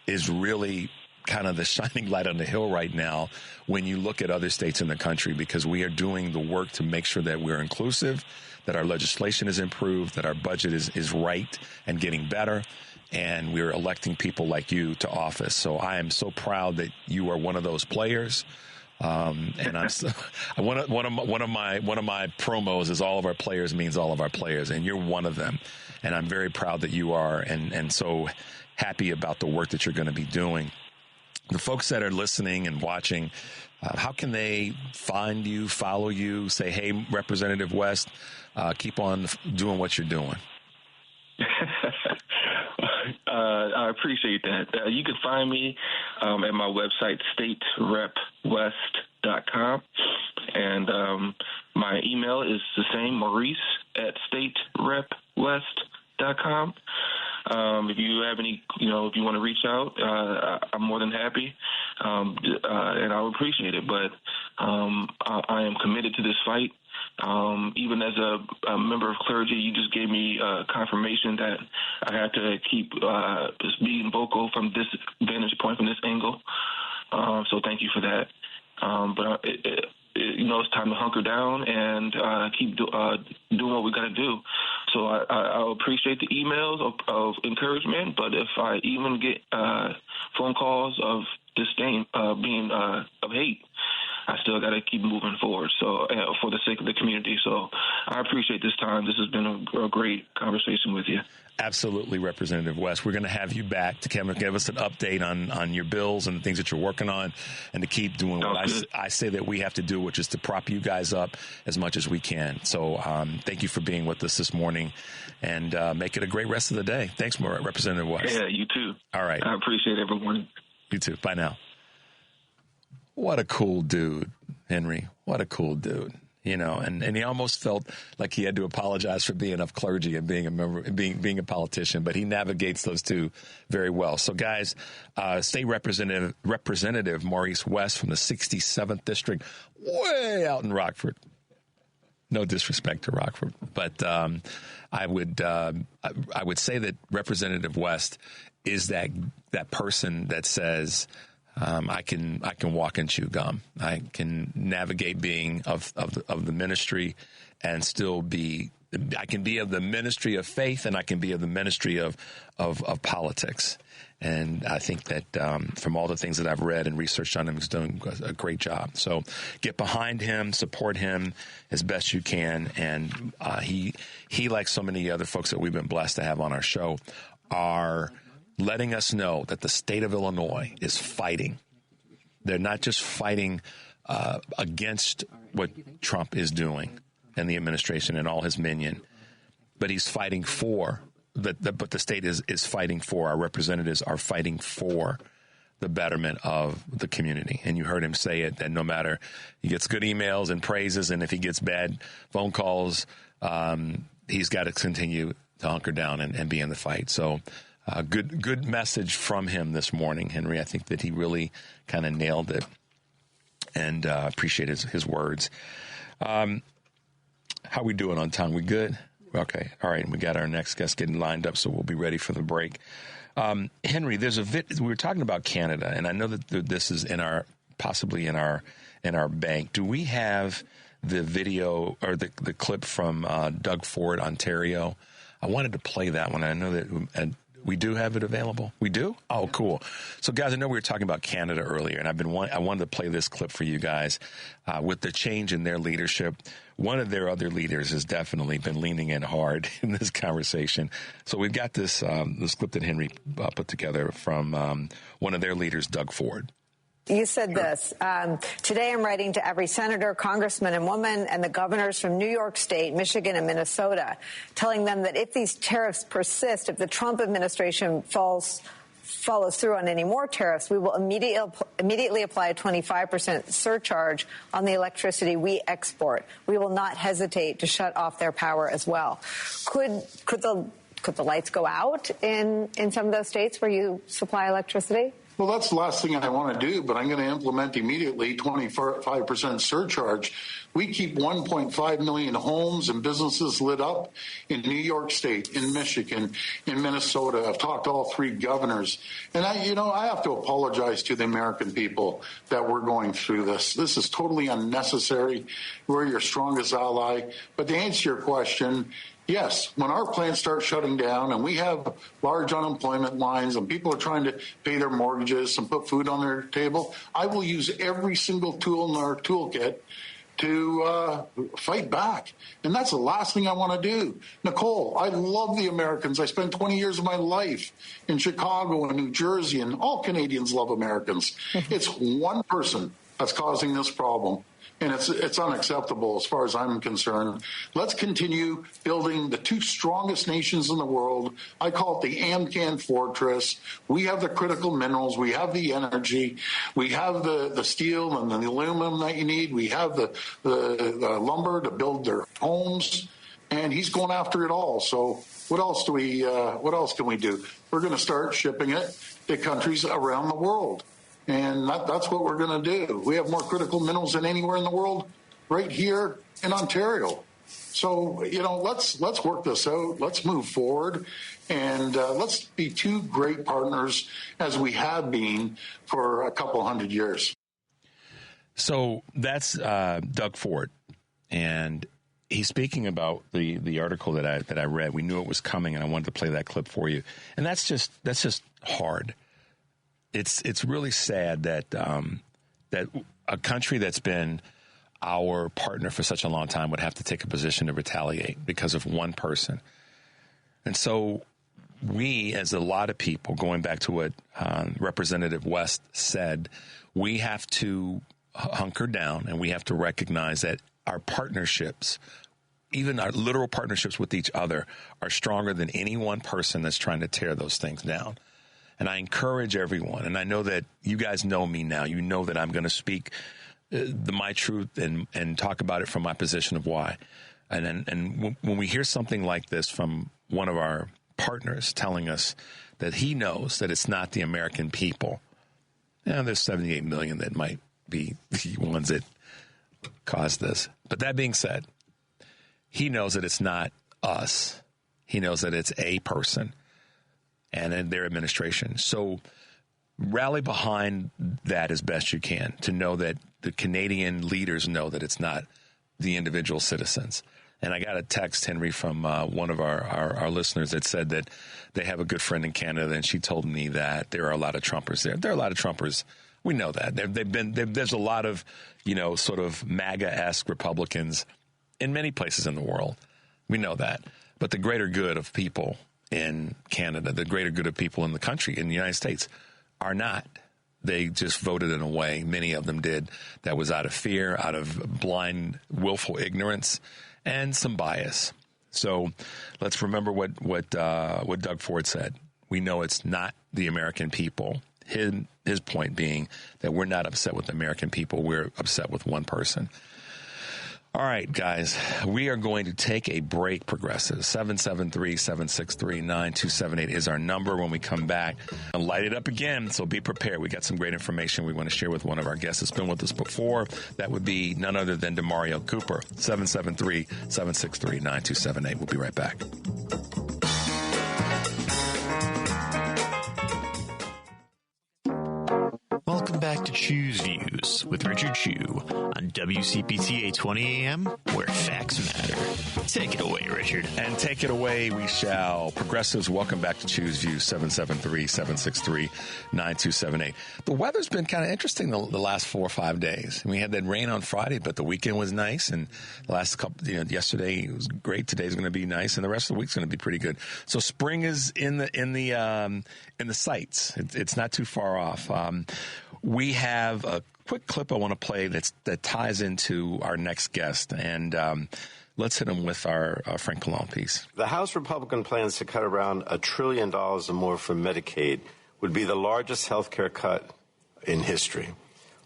is really kind of the shining light on the hill right now when you look at other states in the country, because we are doing the work to make sure that we're inclusive, that our legislation is improved, that our budget is right and getting better, and we're electing people like you to office. So I am so proud that you are one of those players. And I'm one of my promos is all of our players means all of our players, and you're one of them. And I'm very proud that you are, and so happy about the work that you're going to be doing. The folks that are listening and watching, how can they find you, follow you, say, hey, Representative West, keep on doing what you're doing? I appreciate that. You can find me at my website, staterepwest.com. And my email is the same, Maurice@staterepwest.com. If you have any, if you want to reach out, I'm more than happy, and I would appreciate it. But I am committed to this fight. Even as a member of clergy, you just gave me confirmation that I have to keep just being vocal from this vantage point, from this angle. So thank you for that. But it's time to hunker down and keep doing what we got to do. So I appreciate the emails of encouragement, but if I even get phone calls of disdain, being of hate, I still got to keep moving forward. So for the sake of the community. So I appreciate this time. This has been a great conversation with you. Absolutely, Representative West. We're going to have you back to give us an update on your bills and the things that you're working on, and to keep doing what I say that we have to do, which is to prop you guys up as much as we can. So thank you for being with us this morning, and make it a great rest of the day. Thanks, Representative West. Yeah, you too. All right. I appreciate everyone. You too. Bye now. What a cool dude, Henry. What a cool dude. And he almost felt like he had to apologize for being of clergy and being a member, being a politician, but he navigates those two very well. So, guys, State Representative Maurice West from the 67th District, way out in Rockford. No disrespect to Rockford, but I would say that Representative West is that person that says, I can walk and chew gum. I can navigate being of the ministry and still be. I can be of the ministry of faith, and I can be of the ministry of politics. And I think that from all the things that I've read and researched on him, he's doing a great job. So get behind him, support him as best you can. And he, like so many other folks that we've been blessed to have on our show, are letting us know that the state of Illinois is fighting. They're not just fighting against what Trump is doing and the administration and all his minion, but he's fighting for but the state is fighting for, our representatives are fighting for the betterment of the community. And you heard him say it, that no matter, he gets good emails and praises, and if he gets bad phone calls, he's got to continue to hunker down and be in the fight. So good message from him this morning, Henry. I think that he really kind of nailed it, and appreciate his words. How we doing on time? We good? Okay. All right. We got our next guest getting lined up, so we'll be ready for the break. Henry, there's we were talking about Canada, and I know that this is possibly in our bank. Do we have the video or the clip from Doug Ford, Ontario? I wanted to play that one. I know that we do have it available. We do? Oh, cool. So, guys, I know we were talking about Canada earlier, and I wanted to play this clip for you guys. With the change in their leadership, one of their other leaders has definitely been leaning in hard in this conversation. So we've got this clip that Henry put together from one of their leaders, Doug Ford. You said this, today I'm writing to every senator, congressman and woman and the governors from New York State, Michigan and Minnesota, telling them that if these tariffs persist, if the Trump administration follows through on any more tariffs, we will immediately apply a 25% surcharge on the electricity we export. We will not hesitate to shut off their power as well. Could the lights go out in some of those states where you supply electricity? Well, that's the last thing I want to do, but I'm going to implement immediately 25% surcharge. We keep 1.5 million homes and businesses lit up in New York State, in Michigan, in Minnesota. I've talked to all three governors. And I have to apologize to the American people that we're going through this. This is totally unnecessary. We're your strongest ally. But to answer your question, yes, when our plants start shutting down and we have large unemployment lines and people are trying to pay their mortgages and put food on their table, I will use every single tool in our toolkit to fight back. And that's the last thing I want to do. Nicole, I love the Americans. I spent 20 years of my life in Chicago and New Jersey, and all Canadians love Americans. It's one person that's causing this problem. and it's unacceptable as far as I'm concerned. Let's continue building the two strongest nations in the world. I call it the AMCAN fortress. We have the critical minerals. We have the energy. We have the steel and the aluminum that you need. We have the lumber to build their homes. And he's going after it all. So what else can we do? We're going to start shipping it to countries around the world. And that's what we're going to do. We have more critical minerals than anywhere in the world right here in Ontario. So, let's work this out. Let's move forward. And let's be two great partners as we have been for a couple hundred years. So that's Doug Ford. And he's speaking about the article that I read. We knew it was coming, and I wanted to play that clip for you. And that's just hard. It's really sad that that a country that's been our partner for such a long time would have to take a position to retaliate because of one person. And so we, as a lot of people, going back to what Representative West said, we have to hunker down and we have to recognize that our partnerships, even our literal partnerships with each other, are stronger than any one person that's trying to tear those things down. And I encourage everyone, and I know that you guys know me now. You know that I'm going to speak my truth and talk about it from my position of why. And when we hear something like this from one of our partners telling us that he knows that it's not the American people, there's 78 million that might be the ones that caused this. But that being said, he knows that it's not us. He knows that it's a person and in their administration. So rally behind that as best you can, to know that the Canadian leaders know that it's not the individual citizens. And I got a text, Henry, from one of our listeners that said that they have a good friend in Canada, and she told me that there are a lot of Trumpers there. There are a lot of Trumpers. We know that. There's a lot of, sort of MAGA-esque Republicans in many places in the world. We know that. But the greater good of people in Canada, the greater good of people in the country, in the United States, are not. They just voted in a way, many of them did, that was out of fear, out of blind, willful ignorance, and some bias. So let's remember what Doug Ford said. We know it's not the American people. His point being that we're not upset with the American people. We're upset with one person. All right, guys, we are going to take a break, Progressive. 773-763-9278 is our number. When we come back, I'll light it up again, so be prepared. We got some great information we want to share with one of our guests that's been with us before. That would be none other than DeMario Cooper. 773-763-9278. We'll be right back. Welcome back to Chew's Views with Richard Chew on WCPT 820 AM, where facts matter. Take it away, Richard. And take it away we shall. Progressives, welcome back to Chew's Views, 773-763-9278. The weather's been kind of interesting the last 4 or 5 days. We had that rain on Friday, but the weekend was nice, and the last couple, yesterday was great. Today's going to be nice, and the rest of the week's going to be pretty good. So spring is in the sights. It's not too far off. We have a quick clip I want to play that ties into our next guest, and let's hit him with our Frank Cologne piece. The House Republican plans to cut around $1 trillion or more from Medicaid would be the largest health care cut in history.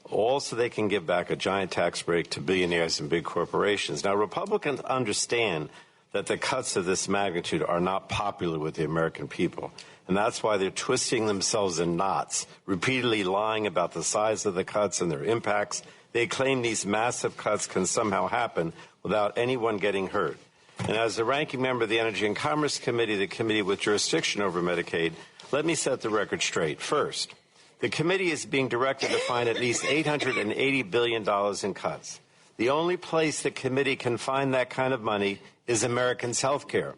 Also, they can give back a giant tax break to billionaires and big corporations. Now, Republicans understand that the cuts of this magnitude are not popular with the American people. And that's why they're twisting themselves in knots, repeatedly lying about the size of the cuts and their impacts. They claim these massive cuts can somehow happen without anyone getting hurt. And as the ranking member of the Energy and Commerce Committee, the committee with jurisdiction over Medicaid, let me set the record straight. First, the committee is being directed to find at least $880 billion in cuts. The only place the committee can find that kind of money is Americans' health care.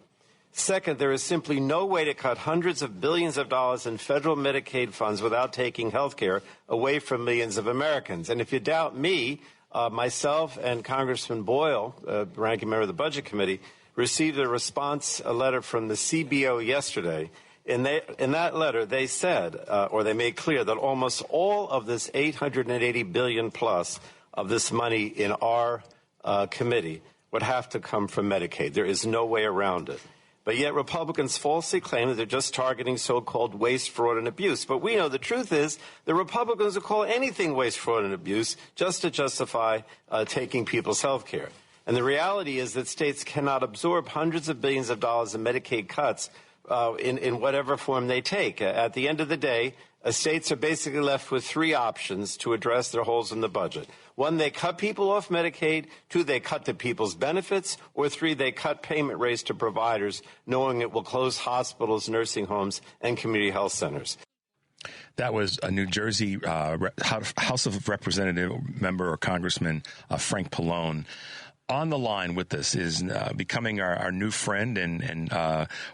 Second, there is simply no way to cut hundreds of billions of dollars in federal Medicaid funds without taking health care away from millions of Americans. And if you doubt me, myself and Congressman Boyle, ranking member of the Budget Committee, received a letter from the CBO yesterday. In that letter, they said, or they made clear, that almost all of this $880 billion plus of this money in our committee would have to come from Medicaid. There is no way around it. But yet Republicans falsely claim that they're just targeting so-called waste, fraud, and abuse. But we know the truth is the Republicans will call anything waste, fraud, and abuse just to justify taking people's health care. And the reality is that states cannot absorb hundreds of billions of dollars in Medicaid cuts in whatever form they take. At the end of the day, states are basically left with three options to address their holes in the budget. One, they cut people off Medicaid. Two, they cut the people's benefits. Or three, they cut payment rates to providers, knowing it will close hospitals, nursing homes, and community health centers. That was a New Jersey House of Representative member or Congressman Frank Pallone. On the line with us is becoming our new friend and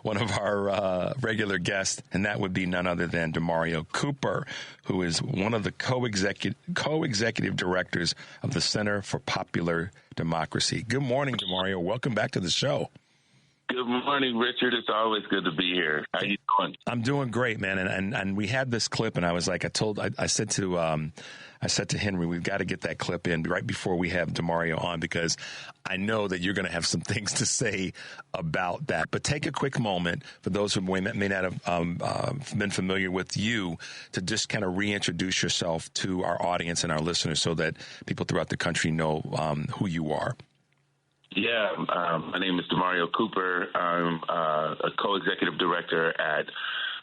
one of our regular guests, and that would be none other than Demario Cooper, who is one of the co-executive directors of the Center for Popular Democracy. Good morning, Demario. Welcome back to the show. Good morning, Richard. It's always good to be here. How you doing? I'm doing great, man. And we had this clip, and I was like, I said to Henry, we've got to get that clip in right before we have Demario on, because I know that you're going to have some things to say about that. But take a quick moment for those who may not have been familiar with you to just kind of reintroduce yourself to our audience and our listeners so that people throughout the country know who you are. Yeah, my name is Demario Cooper. I'm a co-executive director at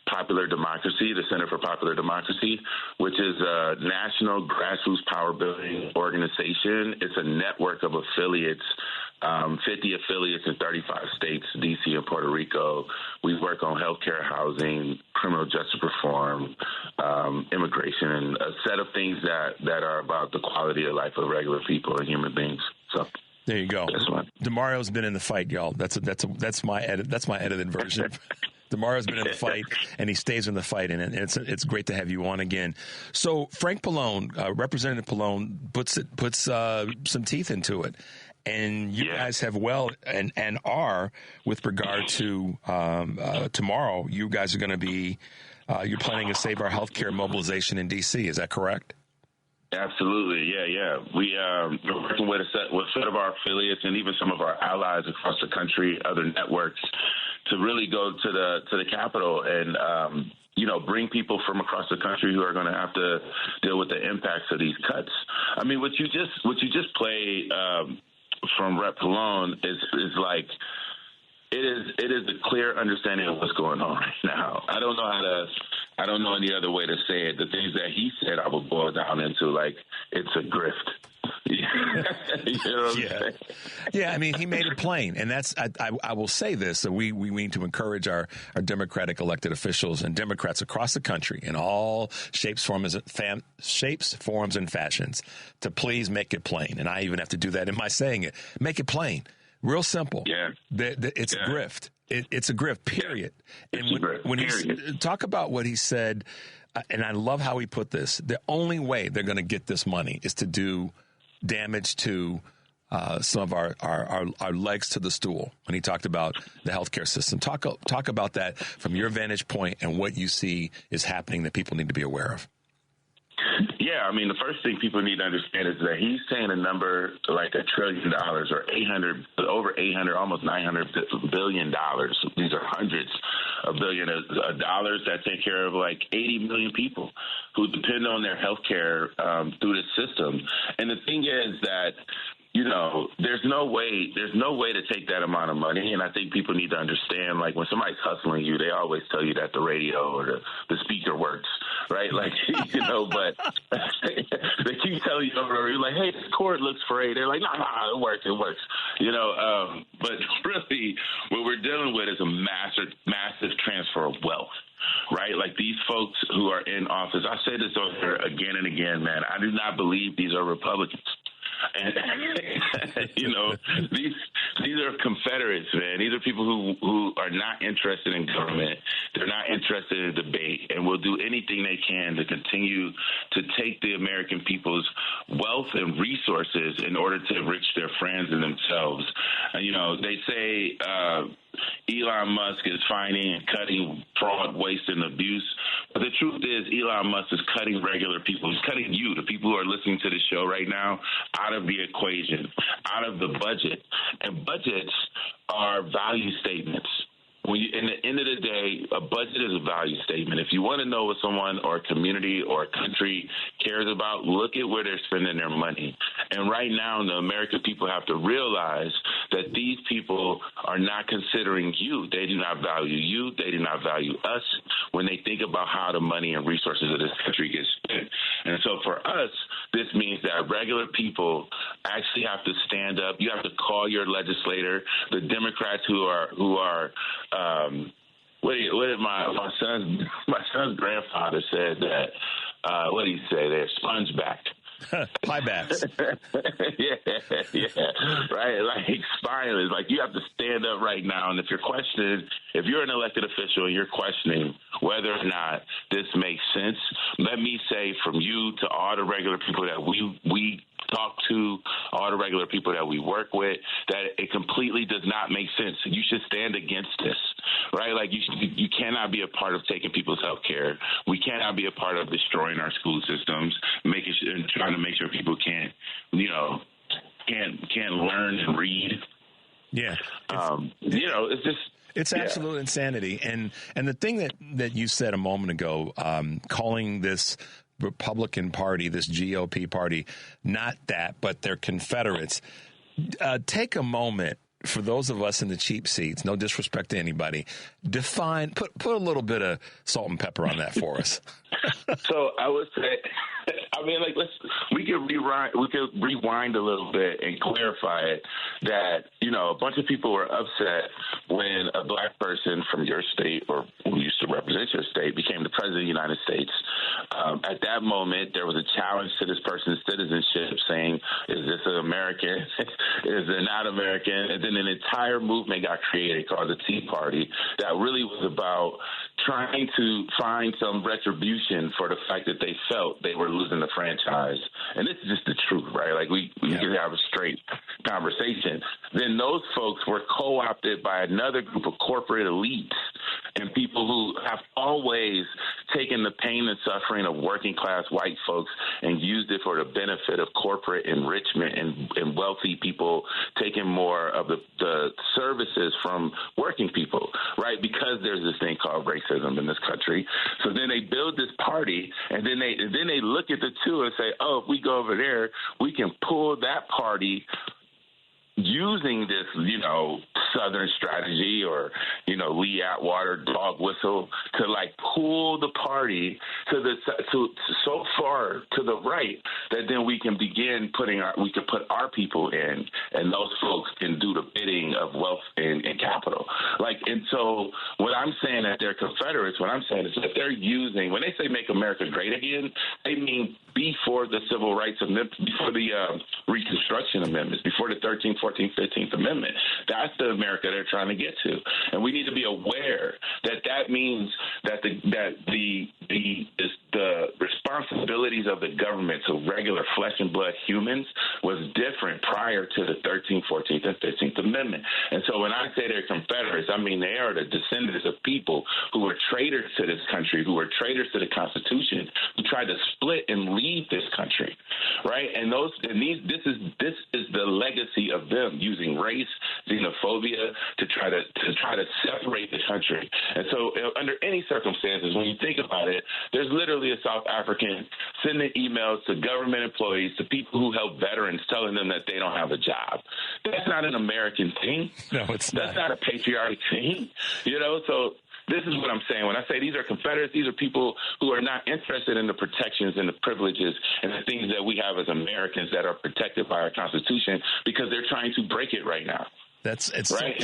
Popular Democracy, the Center for Popular Democracy, which is a national grassroots power building organization. It's a network of affiliates, 50 affiliates in 35 states, D.C. and Puerto Rico. We work on healthcare, housing, criminal justice reform, immigration, and a set of things that are about the quality of life of regular people and human beings. So. There you go. Demario's been in the fight, y'all. That's my edited version. Demario's been in the fight, and he stays in the fight, and it's great to have you on again. So Frank Pallone, Representative Pallone, puts some teeth into it, and you guys have and are with regard to tomorrow. You guys are going to be you're planning to save our healthcare mobilization in D.C. Is that correct? Absolutely, yeah. We're working with a set of our affiliates and even some of our allies across the country, other networks, to really go to the Capitol and bring people from across the country who are going to have to deal with the impacts of these cuts. I mean, what you just played from Rep. Pallone is like. It is a clear understanding of what's going on right now. I don't know any other way to say it. The things that he said, I would boil down into like it's a grift. You know what I'm saying? Yeah. I mean, he made it plain, and that's. I will say this: that we need to encourage our Democratic elected officials and Democrats across the country in all shapes, forms, and fashions to please make it plain. And I even have to do that in my saying it. Make it plain. Real simple. Yeah. It's a grift. It's a grift, period. Yeah. And when he talk about what he said, and I love how he put this, the only way they're going to get this money is to do damage to some of our legs to the stool. When he talked about the healthcare system, talk about that from your vantage point and what you see is happening that people need to be aware of. Yeah, I mean, the first thing people need to understand is that he's saying a number like $1 trillion or over 800, almost $900 billion. These are hundreds of billions of dollars that take care of like 80 million people who depend on their health care through the system. And the thing is that, there's no way to take that amount of money. And I think people need to understand, like, when somebody's hustling you, they always tell you that the radio or the speaker works, right? Like, but they keep telling you over, you're like, hey, this cord looks frayed. They're like, no, it works. But really what we're dealing with is a massive transfer of wealth. Right? Like these folks who are in office, I say this over here again and again, man, I do not believe these are Republicans. And these are Confederates, man. These are people who are not interested in government. They're not interested in debate, and will do anything they can to continue to take the American people's wealth and resources in order to enrich their friends and themselves. They say Elon Musk is finding and cutting fraud, waste, and abuse. But the truth is, Elon Musk is cutting regular people. He's cutting you, the people who are listening to the show right now, out of the equation, out of the budget. And budgets are value statements. In the end of the day, a budget is a value statement. If you want to know what someone or a community or a country cares about, look at where they're spending their money. And right now, the American people have to realize that these people are not considering you. They do not value you. They do not value us when they think about how the money and resources of this country get spent. And so for us, this means that regular people actually have to stand up. You have to call your legislator. The Democrats who are what did my son's grandfather said that what did he say? They're sponge backed. Piebacks. yeah, right. Like spineless. Like you have to stand up right now. And if you're an elected official and you're questioning whether or not this makes sense, let me say from you to all the regular people that we talk to, all the regular people that we work with, that it completely does not make sense. You should stand against this, right? Like you cannot be a part of taking people's health care. We cannot be a part of destroying our school systems, trying to make sure people can't learn and read. Yeah. It's just. It's absolute insanity. And the thing that you said a moment ago, calling this Republican Party, this GOP party, not that, but they're Confederates. Take a moment for those of us in the cheap seats, no disrespect to anybody, put a little bit of salt and pepper on that for us. So I would say, we could rewind a little bit and clarify it that, a bunch of people were upset when a black person from your state or who used to represent your state became the president of the United States. At that moment, there was a challenge to this person's citizenship saying, is this an American? Is it not American? And then an entire movement got created called the Tea Party that really was about trying to find some retribution for the fact that they felt they were losing the franchise. And this is just the truth, right? Like we can have a straight conversation. Then those folks were co-opted by another group of corporate elites and people who have always taken the pain and suffering of working class white folks and used it for the benefit of corporate enrichment and wealthy people taking more of the services from working people, right? Because there's this thing called racism in this country. So then they build this party and then they look at the two and say, oh, if we go over there, we can pull that party using this, Southern strategy or, Lee Atwater dog whistle to pull the party to so far to the right that then we can begin we can put our people in and those folks can do the bidding of wealth and capital. And so what I'm saying that they're Confederates, what I'm saying is that they're using, when they say make America great again, they mean before the Civil Rights Amendment, before the Reconstruction Amendments, before the 13th, 14th, 15th Amendment. That's the America they're trying to get to. And we need to be aware that means that the responsibilities of the government to regular flesh and blood humans was different prior to the 13th, 14th, and 15th Amendment. And so when I say they're Confederates, I mean they are the descendants of people who were traitors to this country, who were traitors to the Constitution, who tried to split and leave this country, right? This is the legacy of them using race, xenophobia to try to separate the country. And so under any circumstances, when you think about it, there's literally a South African sending emails to government employees, to people who help veterans, telling them that they don't have a job. That's not an American thing. No, it's not. That's not a patriotic thing. So this is what I'm saying. When I say these are Confederates, these are people who are not interested in the protections and the privileges and the things that we have as Americans that are protected by our Constitution because they're trying to break it right now. It's right.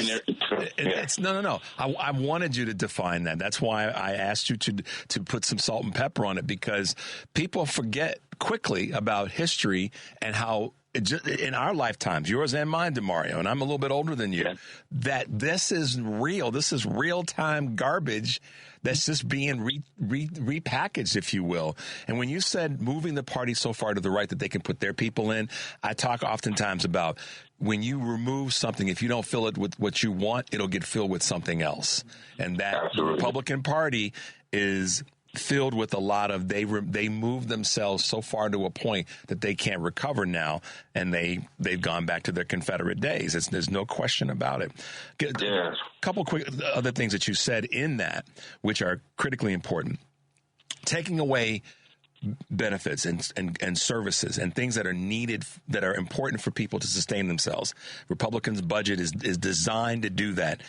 No. I wanted you to define that. That's why I asked you to put some salt and pepper on it, because people forget quickly about history and how in our lifetimes, yours and mine, DeMario, and I'm a little bit older than you, that this is real. This is real-time garbage that's just being repackaged, if you will. And when you said moving the party so far to the right that they can put their people in, I talk oftentimes about when you remove something, if you don't fill it with what you want, it'll get filled with something else. And that the Republican Party is filled with a lot of they move themselves so far to a point that they can't recover now, and they've gone back to their Confederate days. There's no question about it. A couple quick other things that you said in that, which are critically important. Taking away benefits and services and things that are needed, that are important for people to sustain themselves. Republicans' budget is designed to do that.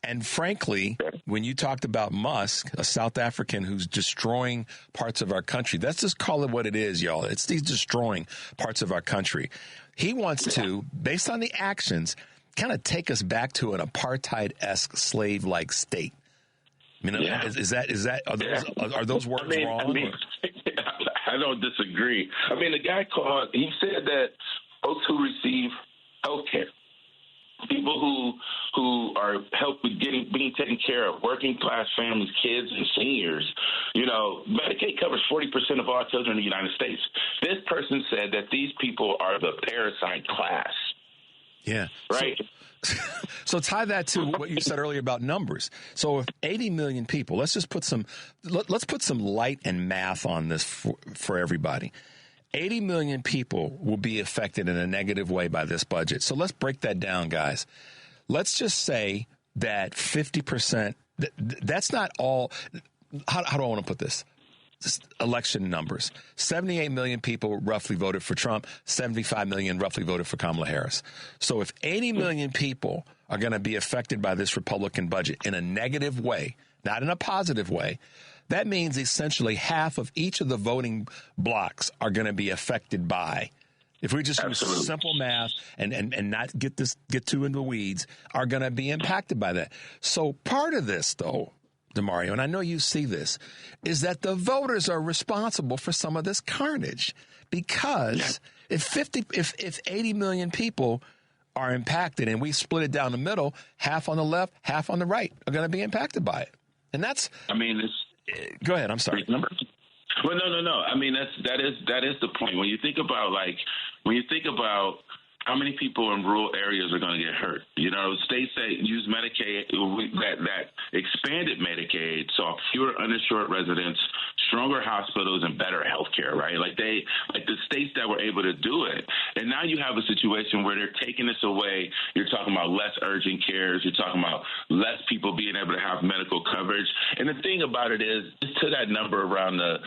And frankly, when you talked about Musk, a South African who's destroying parts of our country, let's just call it what it is, y'all. He's destroying parts of our country. He wants to, based on the actions, kind of take us back to an apartheid-esque slave-like state. I mean, are those words wrong? I don't disagree. I mean, the guy he said that folks who receive health care, people who are helped with being taken care of, working class families, kids, and seniors. Medicaid covers 40% of all children in the United States. This person said that these people are the parasite class. Yeah. Right. So tie that to what you said earlier about numbers. So if 80 million people, let's put some light and math on this for everybody. 80 million people will be affected in a negative way by this budget. So let's break that down, guys. Let's just say that 50%, that's not all. How do I want to put this? Just election numbers. 78 million people roughly voted for Trump. 75 million roughly voted for Kamala Harris. So if 80 million people are going to be affected by this Republican budget in a negative way, not in a positive way, that means essentially half of each of the voting blocks are going to be affected by, if we just use simple math and not get too into the weeds, are going to be impacted by that. So part of this, though, DeMario, and I know you see this, is that the voters are responsible for some of this carnage, because if 80 million people are impacted and we split it down the middle, half on the left, half on the right are going to be impacted by it. And that's, go ahead. I'm sorry. Well, no. I mean, that is the point. When you think about how many people in rural areas are going to get hurt. States that use Medicaid, that expanded Medicaid, saw fewer uninsured residents, stronger hospitals, and better health care, right? Like the states that were able to do it. And now you have a situation where they're taking this away. You're talking about less urgent cares. You're talking about less people being able to have medical coverage. And the thing about it is, to that number around the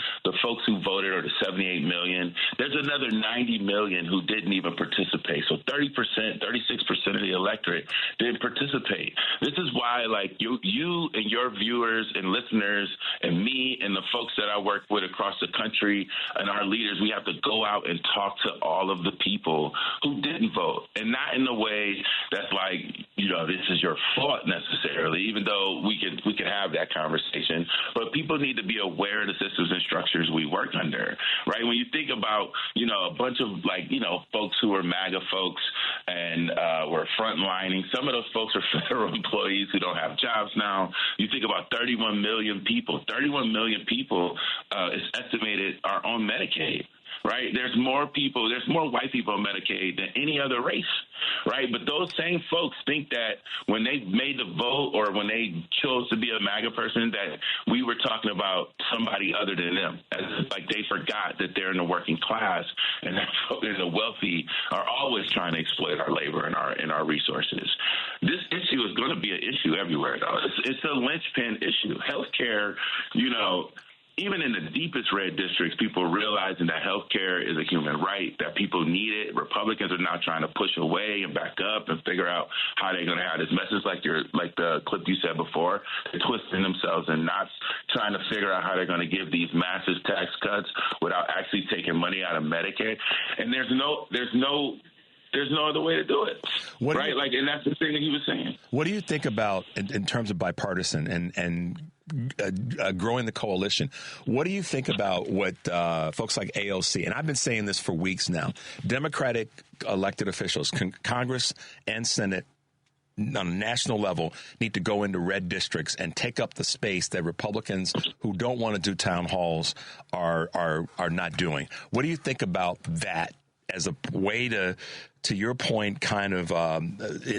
folks who voted, or the 78 million, there's another 90 million who didn't even participate. So 30%, 36% of the electorate didn't participate. This is why, you and your viewers and listeners and me and the folks that I work with across the country and our leaders, we have to go out and talk to all of the people who didn't vote, and not in a way that's this is your fault necessarily, even though we could have that conversation. But people need to be aware of the systems and structures we work under, right? When you think about, a bunch of folks who are MAGA folks and were frontlining, some of those folks are federal employees who don't have jobs now. You think about 31 million people. 31 million people is estimated are on Medicaid. Right? There's more white people on Medicaid than any other race, right? But those same folks think that when they made the vote, or when they chose to be a MAGA person, that we were talking about somebody other than them. They forgot that they're in the working class, and that the wealthy are always trying to exploit our labor and our resources. This issue is going to be an issue everywhere, though. It's a linchpin issue. Healthcare, even in the deepest red districts, people are realizing that health care is a human right, that people need it. Republicans are now trying to push away and back up and figure out how they're going to have this message, like the clip you said before. They're twisting themselves and not trying to figure out how they're going to give these massive tax cuts without actually taking money out of Medicaid. And there's no other way to do it, right? And that's the thing that he was saying. What do you think about in terms of bipartisan and growing the coalition. What do you think about what folks like AOC, and I've been saying this for weeks now, Democratic elected officials, Congress and Senate, on a national level, need to go into red districts and take up the space that Republicans who don't want to do town halls are not doing. What do you think about that as a way to your point, kind of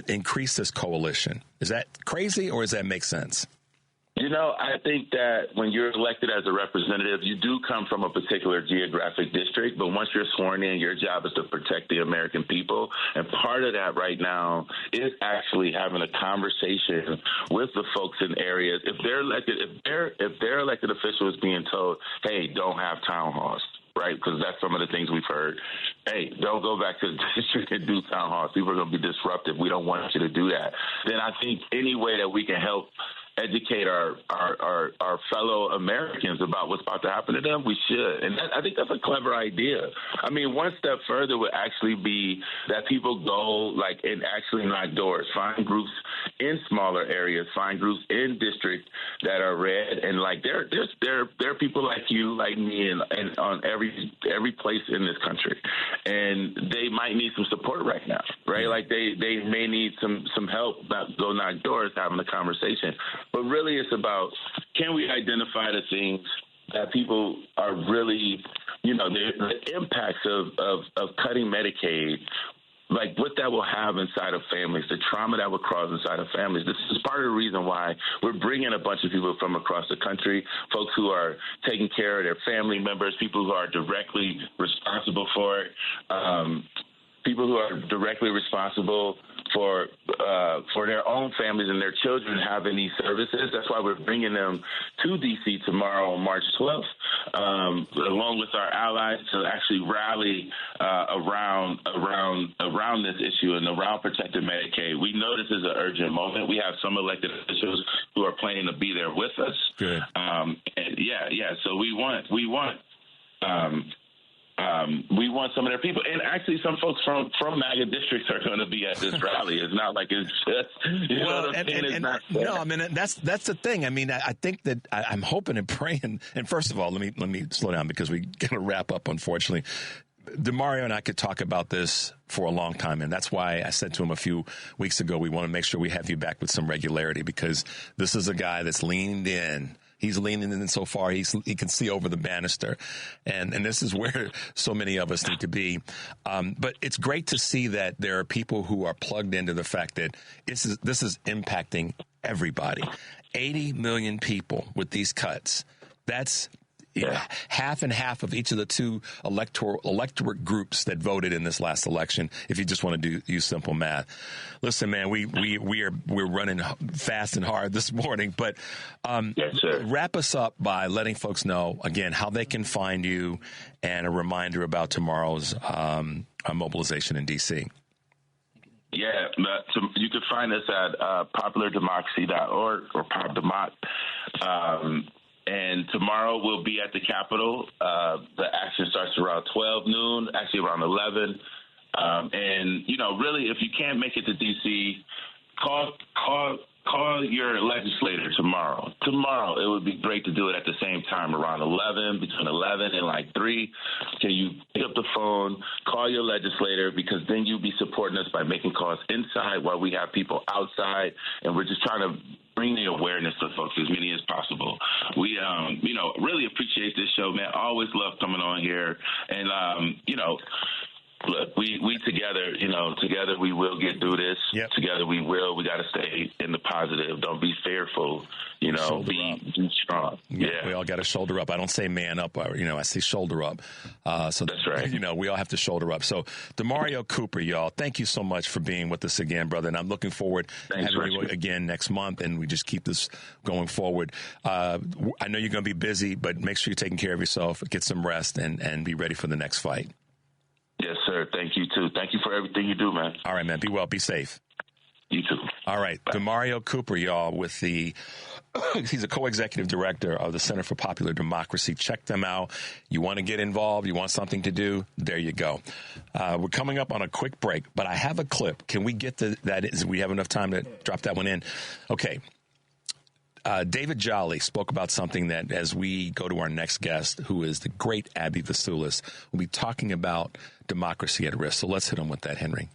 increase this coalition? Is that crazy, or does that make sense? You know, I think that when you're elected as a representative, you do come from a particular geographic district, but once you're sworn in, your job is to protect the American people. And part of that right now is actually having a conversation with the folks in areas. If they're elected, if their elected official is being told, hey, don't have town halls, right? Because that's some of the things we've heard. Hey, don't go back to the district and do town halls. People are going to be disruptive. We don't want you to do that. Then I think any way that we can help educate our fellow Americans about what's about to happen to them, we should. And I think that's a clever idea. I mean, one step further would actually be that people go and actually knock doors, find groups in smaller areas, find groups in districts that are red, and there are people like you, like me, and on every place in this country, and they might need some support right now, right? Like they may need some help, not go knock doors, having a conversation. But really, it's about, can we identify the things that people are really, the impacts of cutting Medicaid, like what that will have inside of families, the trauma that will cause inside of families. This is part of the reason why we're bringing a bunch of people from across the country, folks who are taking care of their family members, people who are directly responsible for it, people who are directly responsible for their own families and their children having these services. That's why we're bringing them to D.C. tomorrow on March 12th, along with our allies, to actually rally around this issue and around protecting Medicaid. We know this is an urgent moment. We have some elected officials who are planning to be there with us. Good. So we want some of their people, and actually some folks from MAGA districts are going to be at this rally. It's not like it's just, that's the thing. I mean, I think that I'm hoping and praying. And first of all, let me slow down because we got to wrap up, unfortunately. DeMario and I could talk about this for a long time, and that's why I said to him a few weeks ago, we want to make sure we have you back with some regularity, because this is a guy that's leaned in. He's leaning in so far he can see over the banister, and this is where so many of us need to be. But it's great to see that there are people who are plugged into the fact that this is impacting everybody. 80 million people with these cuts. That's half and half of each of the two electorate groups that voted in this last election, if you just want to use simple math. Listen, man, we're running fast and hard this morning, but wrap us up by letting folks know, again, how they can find you and a reminder about tomorrow's mobilization in D.C. Yeah, you can find us at populardemocracy.org or PopDemoc. And tomorrow we'll be at the Capitol. The action starts around 12 noon, actually around 11. And, really, if you can't make it to D.C., call your legislator tomorrow. Tomorrow, it would be great to do it at the same time, around 11, between 11 and 3. Can you pick up the phone, call your legislator, because then you'll be supporting us by making calls inside while we have people outside, and we're just trying to bring the awareness to folks, as many as possible. We, really appreciate this show, man. Always love coming on here. And, look, we together, together we will get through this. Yep. Together we will. We got to stay in the positive. Don't be fearful. Be strong. Yeah. We all got to shoulder up. I don't say man up. I say shoulder up. So that's right. We all have to shoulder up. So DeMario Cooper, y'all, thank you so much for being with us again, brother. And I'm looking forward to having you again next month. And we just keep this going forward. I know you're going to be busy, but make sure you're taking care of yourself, get some rest, and be ready for the next fight. Yes, sir. Thank you, too. Thank you for everything you do, man. All right, man. Be well. Be safe. You too. All right. Bye. DeMario Cooper, y'all, with he's a co-executive director of the Center for Popular Democracy. Check them out. You want to get involved, you want something to do, there you go. We're coming up on a quick break, but I have a clip. Can we get that? We have enough time to drop that one in? Okay. David Jolly spoke about something that, as we go to our next guest, who is the great Abby Vesoulis, we'll be talking about democracy at risk. So let's hit him with that, Henry.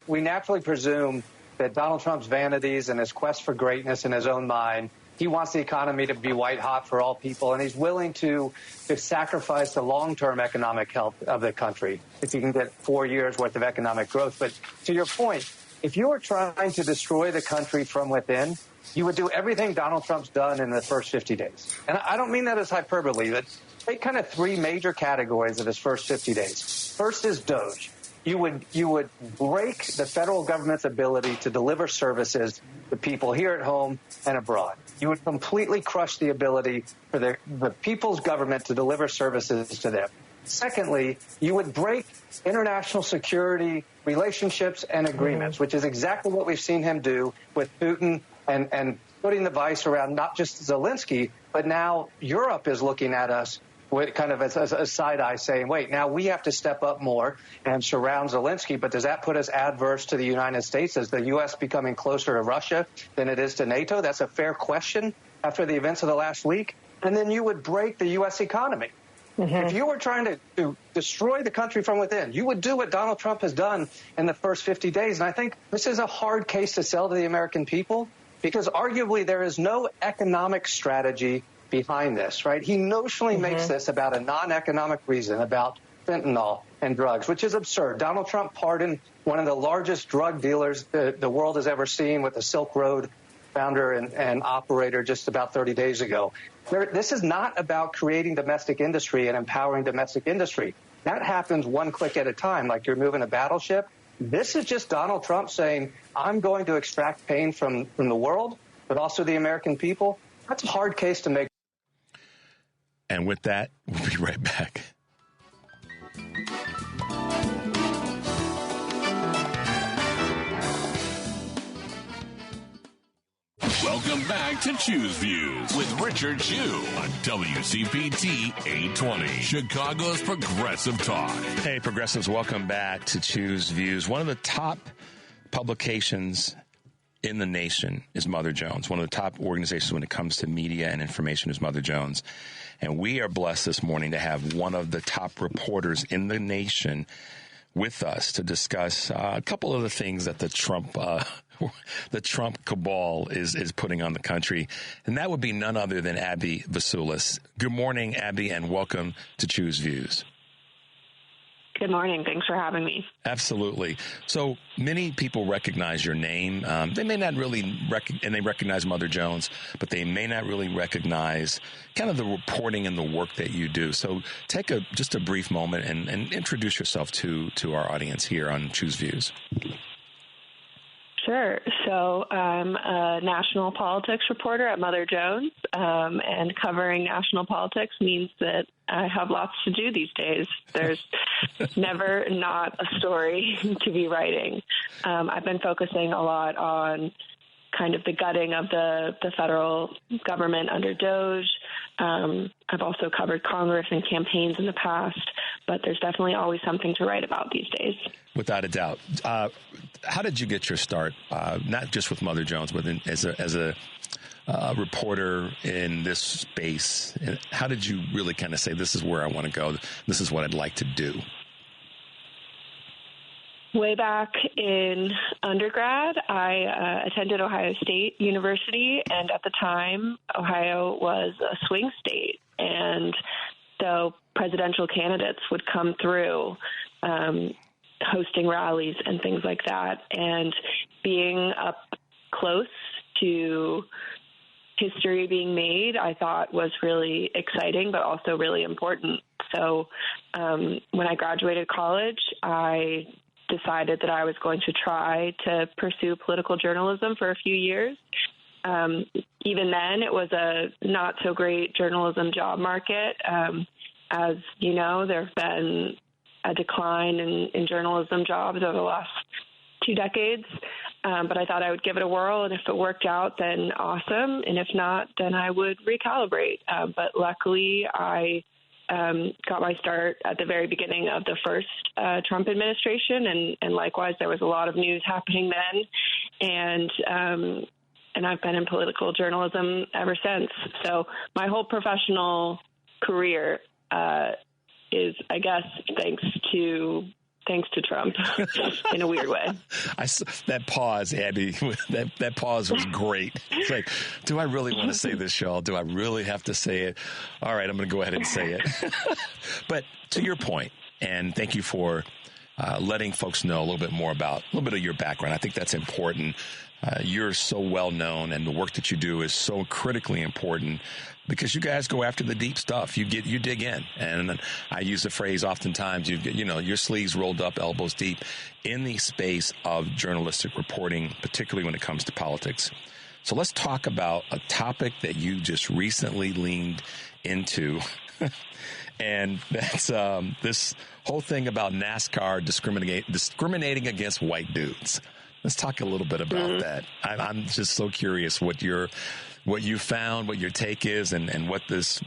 We naturally presume that Donald Trump's vanities and his quest for greatness in his own mind, he wants the economy to be white hot for all people, and he's willing to sacrifice the long-term economic health of the country if he can get 4 years worth of economic growth. But to your point, if you were trying to destroy the country from within, you would do everything Donald Trump's done in the first 50 days. And I don't mean that as hyperbole, but take kind of three major categories of his first 50 days. First is DOGE. You would break the federal government's ability to deliver services to people here at home and abroad. You would completely crush the ability for the people's government to deliver services to them. Secondly, you would break international security relationships and agreements, which is exactly what we've seen him do with Putin and putting the vice around not just Zelensky, but now Europe is looking at us with kind of as a side eye saying, wait, now we have to step up more and surround Zelensky. But does that put us adverse to the United States? Is the U.S. becoming closer to Russia than it is to NATO? That's a fair question after the events of the last week. And then you would break the U.S. economy. If you were trying to destroy the country from within, you would do what Donald Trump has done in the first 50 days. And I think this is a hard case to sell to the American people because arguably there is no economic strategy behind this, right? He notionally makes this about a non-economic reason, about fentanyl and drugs, which is absurd. Donald Trump pardoned one of the largest drug dealers the world has ever seen with the Silk Road founder and operator just about 30 days ago. This is not about creating domestic industry and empowering domestic industry. That happens one click at a time, like you're moving a battleship. This is just Donald Trump saying, I'm going to extract pain from the world, but also the American people. That's a hard case to make. And with that, we'll be right back. Welcome back to Choose Views with Richard Chu on WCPT 820, Chicago's Progressive Talk. Hey, progressives, welcome back to Choose Views. One of the top publications in the nation is Mother Jones. One of the top organizations when it comes to media and information is Mother Jones. And we are blessed this morning to have one of the top reporters in the nation with us to discuss a couple of the things that the Trump cabal is putting on the country. And that would be none other than Abby Vesoulis. Good morning, Abby, and welcome to Choose Views. Good morning. Thanks for having me. Absolutely. So many people recognize your name. They may not really and they recognize Mother Jones, but they may not really recognize kind of the reporting and the work that you do. So take just a brief moment and introduce yourself to our audience here on Choose Views. Sure. So I'm a national politics reporter at Mother Jones, and covering national politics means that I have lots to do these days. There's never not a story to be writing. I've been focusing a lot on kind of the gutting of the federal government under DOGE. I've also covered Congress and campaigns in the past, but there's definitely always something to write about these days. Without a doubt. How did you get your start, not just with Mother Jones, but as a reporter in this space? How did you really kind of say, this is where I want to go, this is what I'd like to do? Way back in undergrad, I attended Ohio State University, and at the time, Ohio was a swing state. And so presidential candidates would come through hosting rallies and things like that. And being up close to history being made, I thought was really exciting, but also really important. So when I graduated college, I decided that I was going to try to pursue political journalism for a few years. Even then, it was a not so great journalism job market. As you know, there have been a decline in journalism jobs over the last 2 decades. But I thought I would give it a whirl, and if it worked out, then awesome. And if not, then I would recalibrate. But luckily, I got my start at the very beginning of the first Trump administration, and likewise, there was a lot of news happening then. And and I've been in political journalism ever since. So my whole professional career is, I guess, thanks to Trump in a weird way. That pause, Andy, that pause was great. It's like, do I really want to say this, Shaw? Do I really have to say it? All right, I'm going to go ahead and say it. But to your point, and thank you for letting folks know a little bit more about a little bit of your background. I think that's important. You're so well known, and the work that you do is so critically important because you guys go after the deep stuff. You dig in, and I use the phrase oftentimes. Your sleeves rolled up, elbows deep, in the space of journalistic reporting, particularly when it comes to politics. So let's talk about a topic that you just recently leaned into, and that's this whole thing about NASCAR discriminating against white dudes. Let's talk a little bit about that. I'm just so curious what you found, what your take is, and what this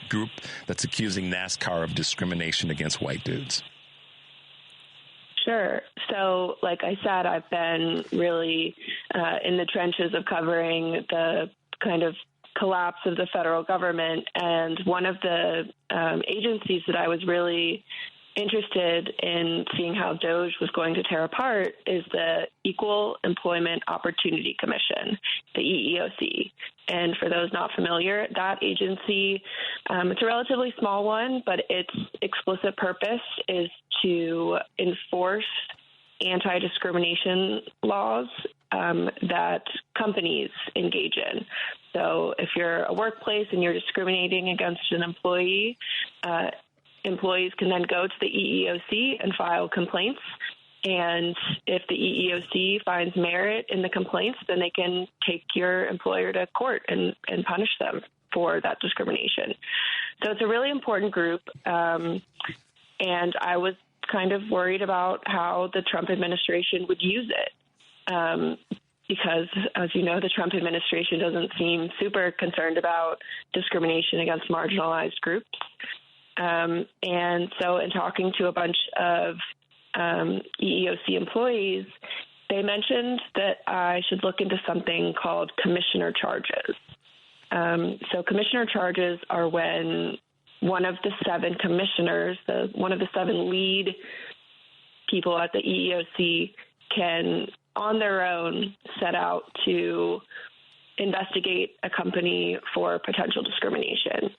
group that's accusing NASCAR of discrimination against white dudes. Sure. So, like I said, I've been really in the trenches of covering the kind of collapse of the federal government, and one of the agencies that I was really interested in seeing how DOJ was going to tear apart is the Equal Employment Opportunity Commission, the EEOC. And for those not familiar, that agency, it's a relatively small one, but its explicit purpose is to enforce anti-discrimination laws that companies engage in. So if you're a workplace and you're discriminating against an employee, employees can then go to the EEOC and file complaints. And if the EEOC finds merit in the complaints, then they can take your employer to court and punish them for that discrimination. So it's a really important group. And I was kind of worried about how the Trump administration would use it. Because, as you know, the Trump administration doesn't seem super concerned about discrimination against marginalized groups. And so in talking to a bunch of EEOC employees, they mentioned that I should look into something called commissioner charges. So commissioner charges are when one of the 7 commissioners, one of the 7 lead people at the EEOC can, on their own, set out to investigate a company for potential discrimination.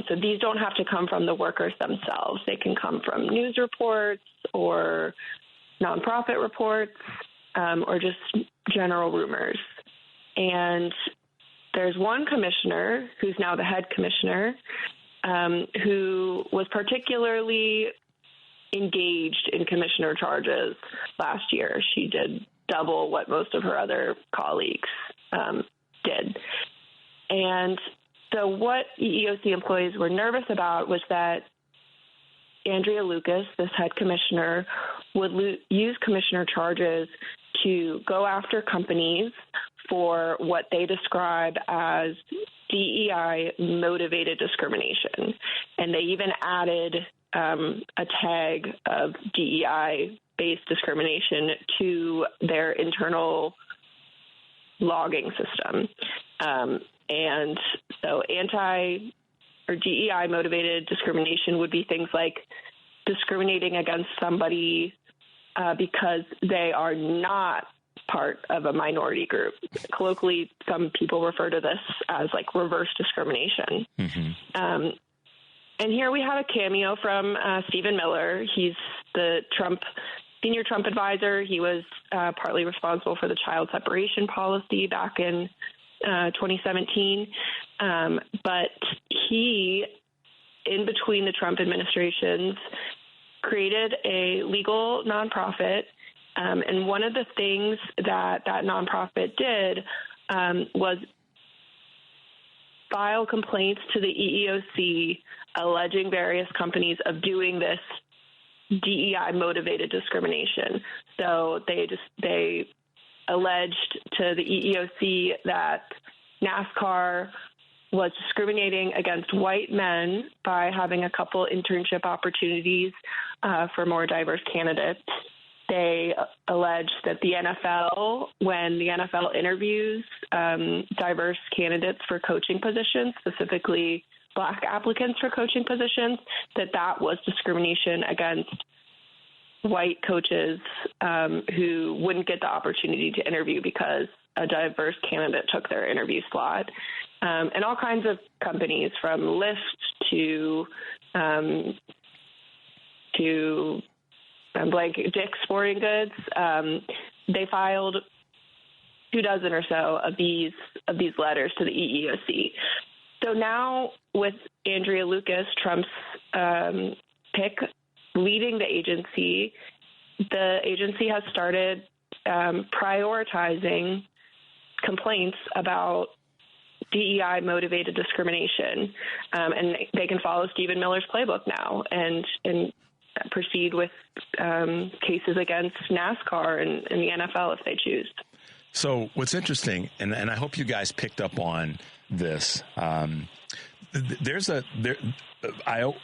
So these don't have to come from the workers themselves. They can come from news reports or nonprofit reports or just general rumors. And there's one commissioner who's now the head commissioner who was particularly engaged in commissioner charges last year. She did double what most of her other colleagues did. And so what EEOC employees were nervous about was that Andrea Lucas, this head commissioner, would use commissioner charges to go after companies for what they describe as DEI-motivated discrimination. And they even added a tag of DEI-based discrimination to their internal logging system. And so DEI-motivated discrimination would be things like discriminating against somebody because they are not part of a minority group. Colloquially, some people refer to this as like reverse discrimination. Mm-hmm. And here we have a cameo from Stephen Miller. He's the senior Trump advisor. He was partly responsible for the child separation policy back in 2017. But he, in between the Trump administrations, created a legal nonprofit. And one of the things that nonprofit did was file complaints to the EEOC alleging various companies of doing this DEI-motivated discrimination. So they alleged to the EEOC that NASCAR was discriminating against white men by having a couple internship opportunities for more diverse candidates. They allege that the NFL, when the NFL interviews diverse candidates for coaching positions, specifically Black applicants for coaching positions, that was discrimination against white coaches who wouldn't get the opportunity to interview because a diverse candidate took their interview slot. And all kinds of companies, from Lyft to Dick's Sporting Goods, they filed 24 or so of these letters to the EEOC. So now, with Andrea Lucas, Trump's pick, leading the agency has started prioritizing complaints about DEI-motivated discrimination, and they can follow Stephen Miller's playbook now and proceed with cases against NASCAR and the NFL if they choose. So what's interesting, and I hope you guys picked up on this, I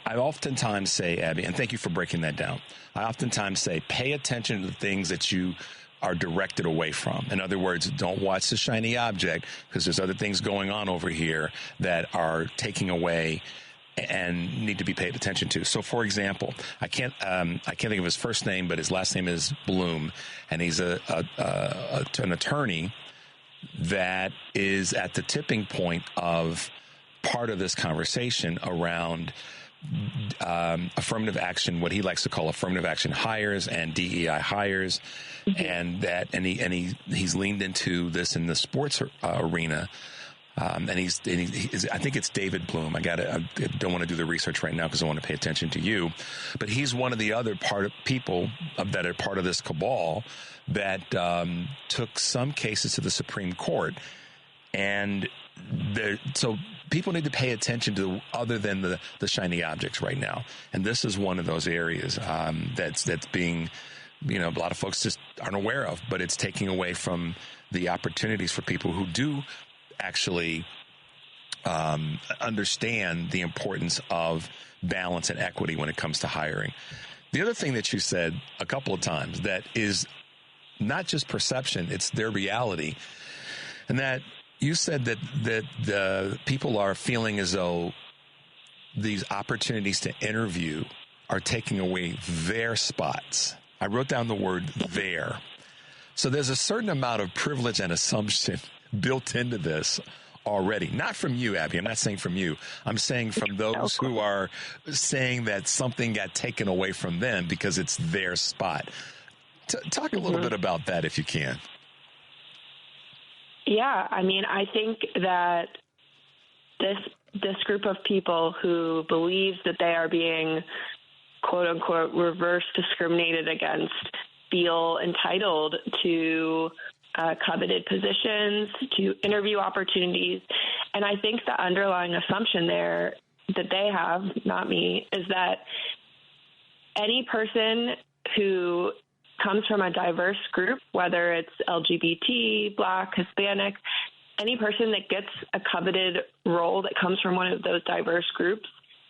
oftentimes say, Abby, and thank you for breaking that down, I oftentimes say pay attention to the things that you are directed away from. In other words, don't watch the shiny object, because there's other things going on over here that are taking away and need to be paid attention to. So, for example, I can't think of his first name, but his last name is Bloom, and he's an attorney that is at the tipping point of part of this conversation around affirmative action, what he likes to call affirmative action hires and DEI hires, and he's leaned into this in the sports arena. And he's I think it's David Bloom. I don't want to do the research right now because I want to pay attention to you, but he's one of the other people that are part of this cabal that took some cases to the Supreme Court, and so people need to pay attention to other than the shiny objects right now, and this is one of those areas that's being, a lot of folks just aren't aware of, but it's taking away from the opportunities for people who do actually understand the importance of balance and equity when it comes to hiring. The other thing that you said a couple of times that is not just perception, it's their reality, and that you said that the people are feeling as though these opportunities to interview are taking away their spots. I wrote down the word "their." So there's a certain amount of privilege and assumption built into this already. Not from you, Abby. I'm not saying from you. I'm saying from those who are saying that something got taken away from them because it's their spot. Talk a little bit about that if you can. Yeah, I think that this group of people who believes that they are being, quote unquote, reverse discriminated against feel entitled to coveted positions, to interview opportunities. And I think the underlying assumption there that they have, not me, is that any person who comes from a diverse group, whether it's LGBT, Black, Hispanic, any person that gets a coveted role that comes from one of those diverse groups,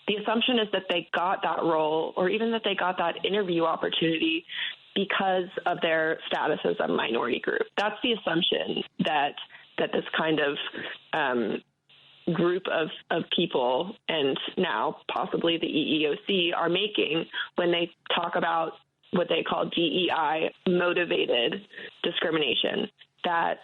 the assumption is that they got that role or even that they got that interview opportunity because of their status as a minority group. That's the assumption that this kind of group of people, and now possibly the EEOC, are making when they talk about what they call DEI motivated discrimination, that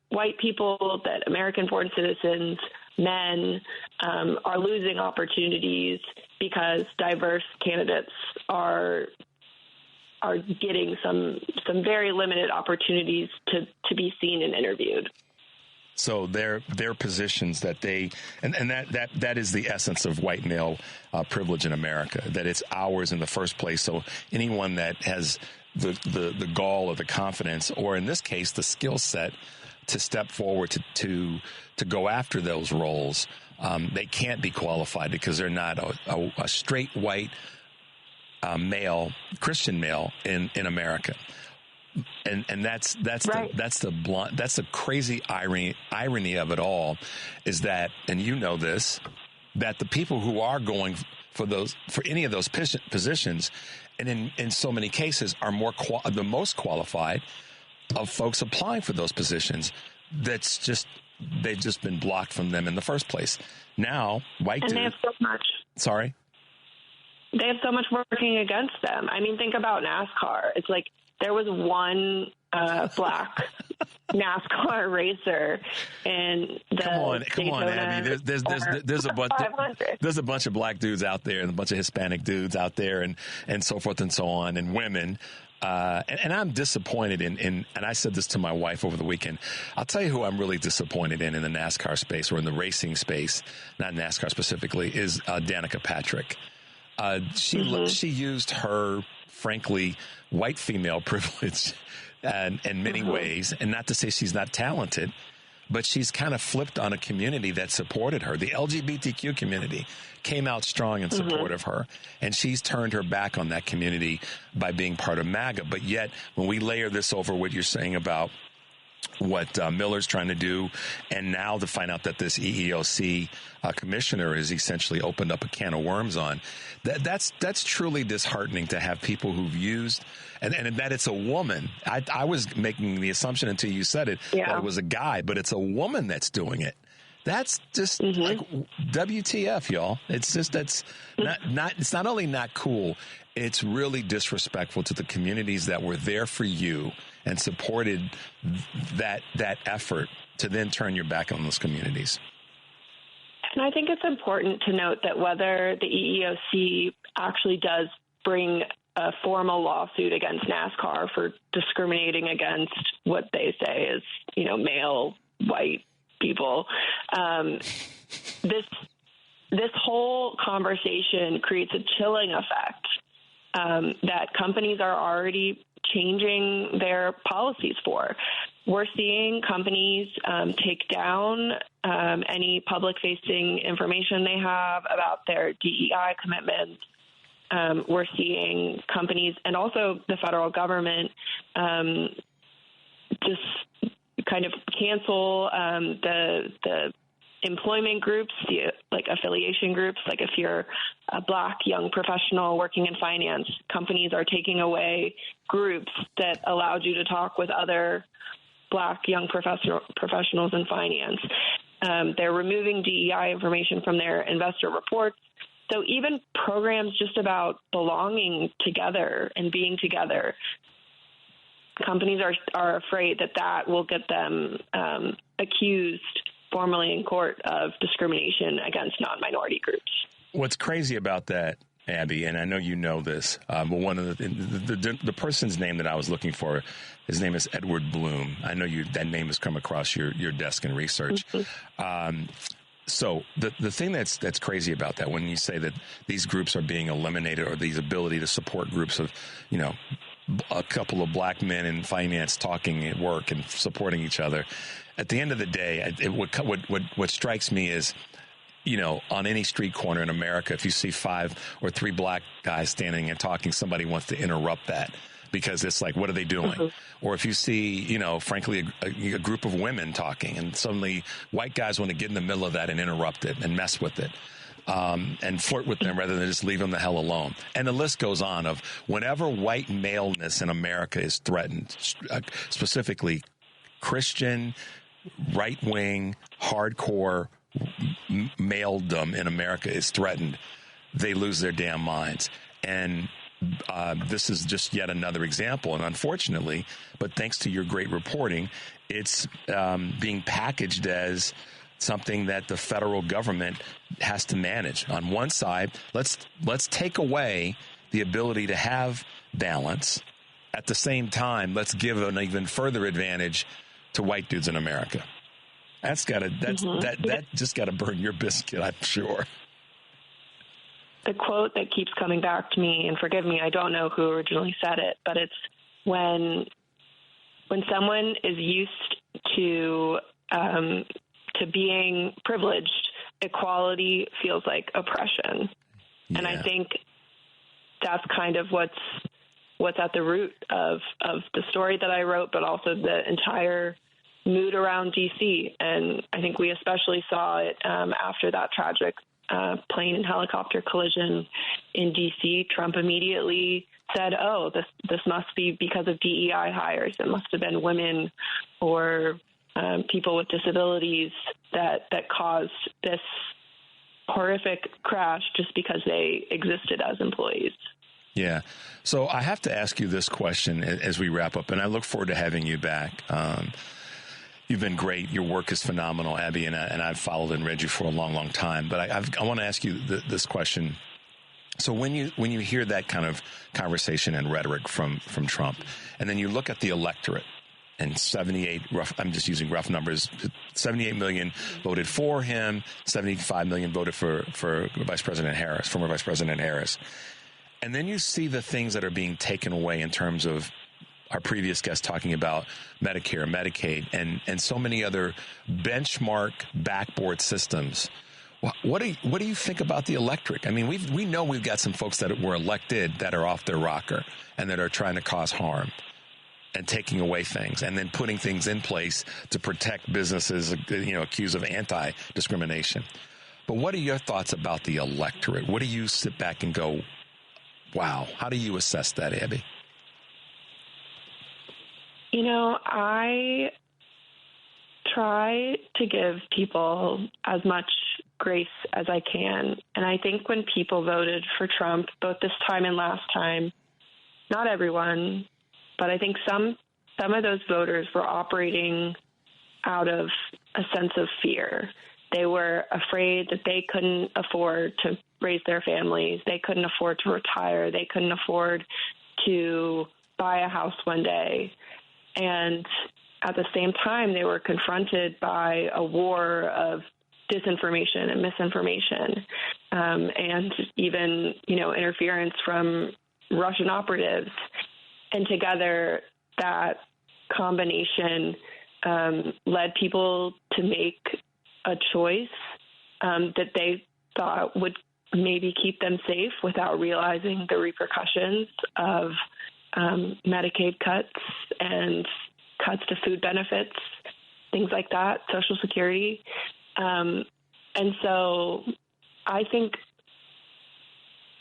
white people, that American-born citizens, men are losing opportunities because diverse candidates are getting some very limited opportunities to be seen and interviewed. So their positions that they and that is the essence of white male privilege in America, that it's ours in the first place. So anyone that has the gall or the confidence, or in this case the skill set, to step forward to go after those roles, they can't be qualified because they're not a straight white male, Christian male in America. And that's right. That's the crazy irony of it all, is that, and you know this, that the people who are going for any of those positions and in so many cases are the most qualified of folks applying for those positions. They've just been blocked from them in the first place. Now, white dudes. And they have so much. Sorry? They have so much working against them. I mean, think about NASCAR. It's like there was one black NASCAR racer in the Come on, Abby. There's a bunch of black dudes out there and a bunch of Hispanic dudes out there and so forth and so on, and women. And I'm disappointed in, and I said this to my wife over the weekend. I'll tell you who I'm really disappointed in the NASCAR space, or in the racing space, not NASCAR specifically, is Danica Patrick. She used her, frankly, white female privilege in many ways, and not to say she's not talented, but she's kind of flipped on a community that supported her. The LGBTQ community came out strong in support of her, and she's turned her back on that community by being part of MAGA. But yet, when we layer this over what you're saying about what Miller's trying to do, and now to find out that this EEOC commissioner is essentially opened up a can of worms on, that's truly disheartening to have people who've used, and that it's a woman. I was making the assumption until you said it, that it was a guy, but it's a woman that's doing it. That's just like WTF, y'all. It's just, it's not only not cool, it's really disrespectful to the communities that were there for you and supported that effort, to then turn your back on those communities. And I think it's important to note that whether the EEOC actually does bring a formal lawsuit against NASCAR for discriminating against what they say is, male, white people, this whole conversation creates a chilling effect that companies are already changing their policies for. We're seeing companies take down any public-facing information they have about their DEI commitments. We're seeing companies and also the federal government just kind of cancel the employment groups, like affiliation groups. Like if you're a black young professional working in finance, companies are taking away groups that allowed you to talk with other black young professionals in finance. They're removing DEI information from their investor reports. So even programs just about belonging together and being together, companies are afraid that will get them accused formally in court of discrimination against non-minority groups. What's crazy about that, Abby, and I know you know this, but one of the person's name that I was looking for, his name is Edward Bloom. I know that name has come across your desk in research. So the thing that's crazy about that, when you say that these groups are being eliminated, or these ability to support groups of, a couple of black men in finance talking at work and supporting each other, at the end of the day, what strikes me is, on any street corner in America, if you see 5 or 3 black guys standing and talking, somebody wants to interrupt that, because it's like, what are they doing? Or if you see, frankly, a group of women talking, and suddenly white guys want to get in the middle of that and interrupt it and mess with it. And flirt with them rather than just leave them the hell alone. And the list goes on of whenever white maleness in America is threatened, specifically Christian, right-wing, hardcore maledom in America is threatened, they lose their damn minds. And this is just yet another example. And unfortunately, but thanks to your great reporting, it's being packaged as something that the federal government has to manage. On one side, let's take away the ability to have balance. At the same time, let's give an even further advantage to white dudes in America. That just got to burn your biscuit, I'm sure. The quote that keeps coming back to me, and forgive me, I don't know who originally said it, but it's when someone is used to being privileged, equality feels like oppression. Yeah. And I think that's kind of what's at the root of the story that I wrote, but also the entire mood around D.C. And I think we especially saw it after that tragic plane and helicopter collision in D.C. Trump immediately said, oh, this must be because of DEI hires. It must have been women or people with disabilities that caused this horrific crash just because they existed as employees. Yeah. So I have to ask you this question as we wrap up, and I look forward to having you back. You've been great. Your work is phenomenal, Abby, and I've followed and read you for a long, long time. But I want to ask you this question. So when you hear that kind of conversation and rhetoric from Trump, and then you look at the electorate, and I'm just using rough numbers, 78 million voted for him, 75 million voted for Vice President Harris, former Vice President Harris. And then you see the things that are being taken away in terms of our previous guest talking about Medicare, Medicaid, and so many other benchmark backboard systems. What do you think about the electorate? I mean, we know we've got some folks that were elected that are off their rocker and that are trying to cause harm and taking away things and then putting things in place to protect businesses, accused of anti-discrimination. But what are your thoughts about the electorate? What do you sit back and go, wow, how do you assess that, Abby? I try to give people as much grace as I can. And I think when people voted for Trump, both this time and last time, not everyone, but I think some of those voters were operating out of a sense of fear. They were afraid that they couldn't afford to raise their families. They couldn't afford to retire. They couldn't afford to buy a house one day. And at the same time, they were confronted by a war of disinformation and misinformation, and even, interference from Russian operatives. And together, that combination led people to make a choice that they thought would maybe keep them safe without realizing the repercussions of Medicaid cuts and cuts to food benefits, things like that, Social Security. And so I think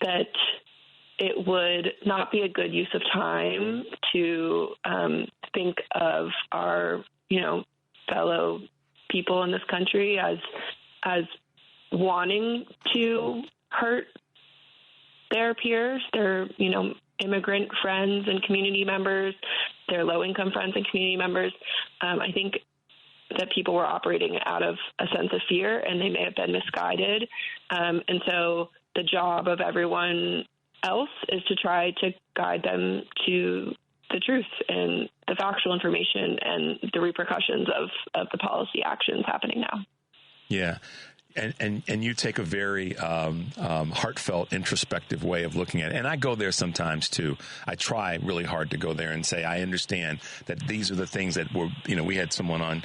that it would not be a good use of time to think of our, fellow people in this country as wanting to hurt their peers, their, immigrant friends and community members, their low-income friends and community members. I think that people were operating out of a sense of fear, and they may have been misguided. And so the job of everyone else is to try to guide them to the truth and the factual information and the repercussions of the policy actions happening now. Yeah. And you take a very heartfelt, introspective way of looking at it. And I go there sometimes, too. I try really hard to go there and say, I understand that these are the things that were, we had someone on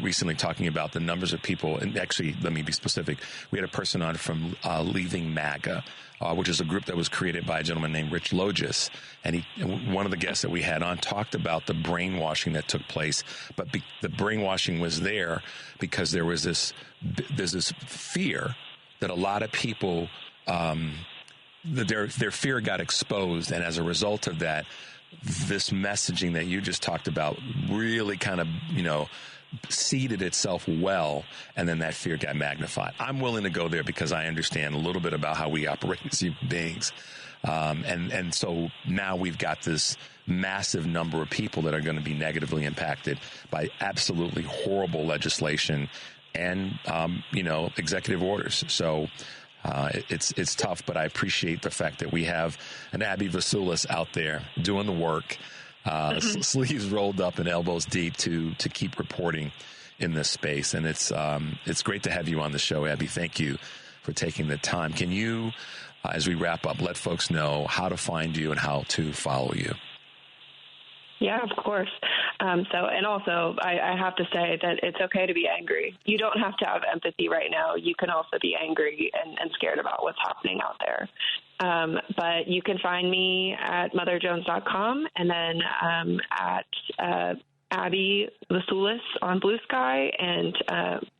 recently talking about the numbers of people. And actually, let me be specific. We had a person on from Leaving MAGA, which is a group that was created by a gentleman named Rich Logis. And one of the guests that we had on talked about the brainwashing that took place. But the brainwashing was there because there's this fear that a lot of people, their fear got exposed. And as a result of that, this messaging that you just talked about really kind of, seeded itself well, and then that fear got magnified. I'm willing to go there because I understand a little bit about how we operate as human beings. And so now we've got this massive number of people that are going to be negatively impacted by absolutely horrible legislation and, executive orders. So it's tough, but I appreciate the fact that we have an Abby Vesoulis out there doing the work, sleeves rolled up and elbows deep to keep reporting in this space. And it's great to have you on the show, Abby. Thank you for taking the time. Can you, as we wrap up, let folks know how to find you and how to follow you? Yeah, of course. And also, I have to say that it's okay to be angry. You don't have to have empathy right now. You can also be angry and scared about what's happening out there. But you can find me at motherjones.com and then at Abby Vesoulis on Blue Sky, and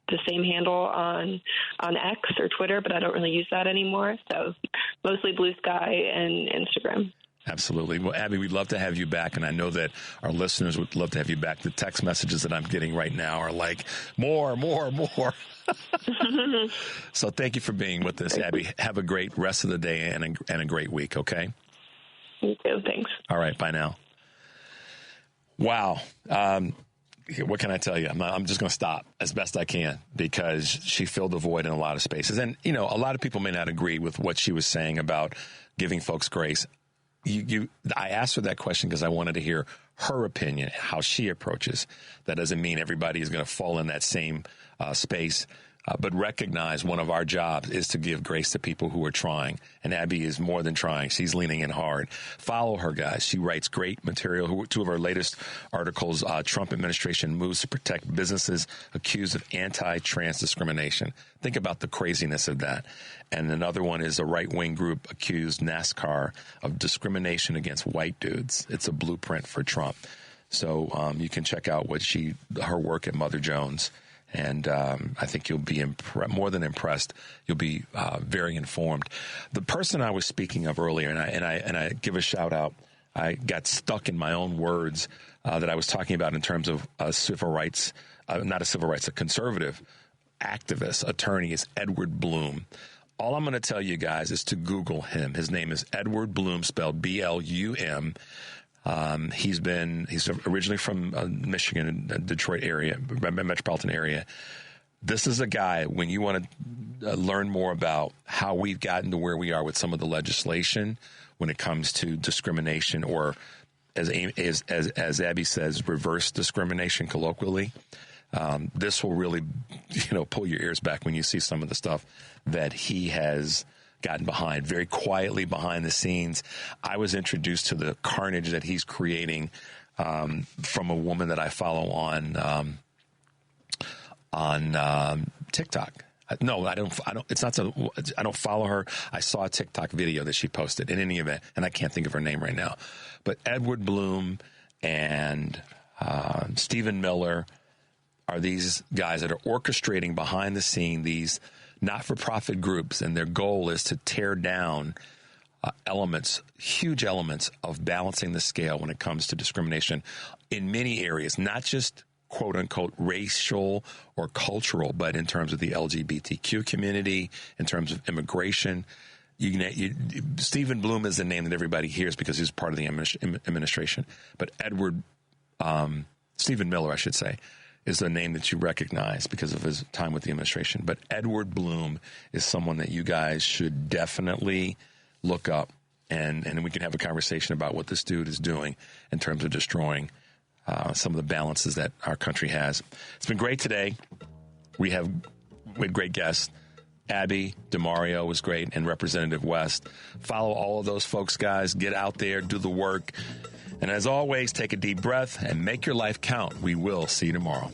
the same handle on X or Twitter, but I don't really use that anymore. So mostly Blue Sky and Instagram. Absolutely. Well, Abby, we'd love to have you back, and I know that our listeners would love to have you back. The text messages that I'm getting right now are like, more. So thank you for being with us, Abby. Have a great rest of the day and a great week, okay? You too. Thanks. All right. Bye now. Wow. What can I tell you? I'm just going to stop as best I can because she filled the void in a lot of spaces. And, a lot of people may not agree with what she was saying about giving folks grace. I asked her that question because I wanted to hear her opinion, how she approaches. That doesn't mean everybody is going to fall in that same space. But recognize one of our jobs is to give grace to people who are trying. And Abby is more than trying. She's leaning in hard. Follow her, guys. She writes great material. Two of her latest articles, Trump administration moves to protect businesses accused of anti-trans discrimination. Think about the craziness of that. And another one is a right-wing group accused NASCAR of discrimination against white dudes. It's a blueprint for Trump. So you can check out her work at Mother Jones. And I think you'll be more than impressed. You'll be very informed. The person I was speaking of earlier, and I give a shout out. I got stuck in my own words that I was talking about in terms of civil rights, a conservative activist, attorney is Edward Blum. All I'm going to tell you guys is to Google him. His name is Edward Blum, spelled B-L-U-M. He's originally from Michigan, Detroit area, metropolitan area. This is a guy, when you want to learn more about how we've gotten to where we are with some of the legislation when it comes to discrimination, or as Abby says, reverse discrimination colloquially. This will really, pull your ears back when you see some of the stuff that he has gotten behind, very quietly behind the scenes. I was introduced to the carnage that he's creating from a woman that I follow on TikTok. No, I don't. It's not. I don't follow her. I saw a TikTok video that she posted. In any event, and I can't think of her name right now. But Edward Blum and Stephen Miller are these guys that are orchestrating behind the scene these not-for-profit groups, and their goal is to tear down huge elements of balancing the scale when it comes to discrimination in many areas, not just quote-unquote racial or cultural, but in terms of the LGBTQ community, in terms of immigration. Stephen Blum is the name that everybody hears because he's part of the administration. But Stephen Miller, I should say, is the name that you recognize because of his time with the administration. But Edward Blum is someone that you guys should definitely look up, and we can have a conversation about what this dude is doing in terms of destroying some of the balances that our country has. It's been great today. We had great guests. Abby DeMario was great, and Representative West. Follow all of those folks, guys. Get out there, do the work. And as always, take a deep breath and make your life count. We will see you tomorrow.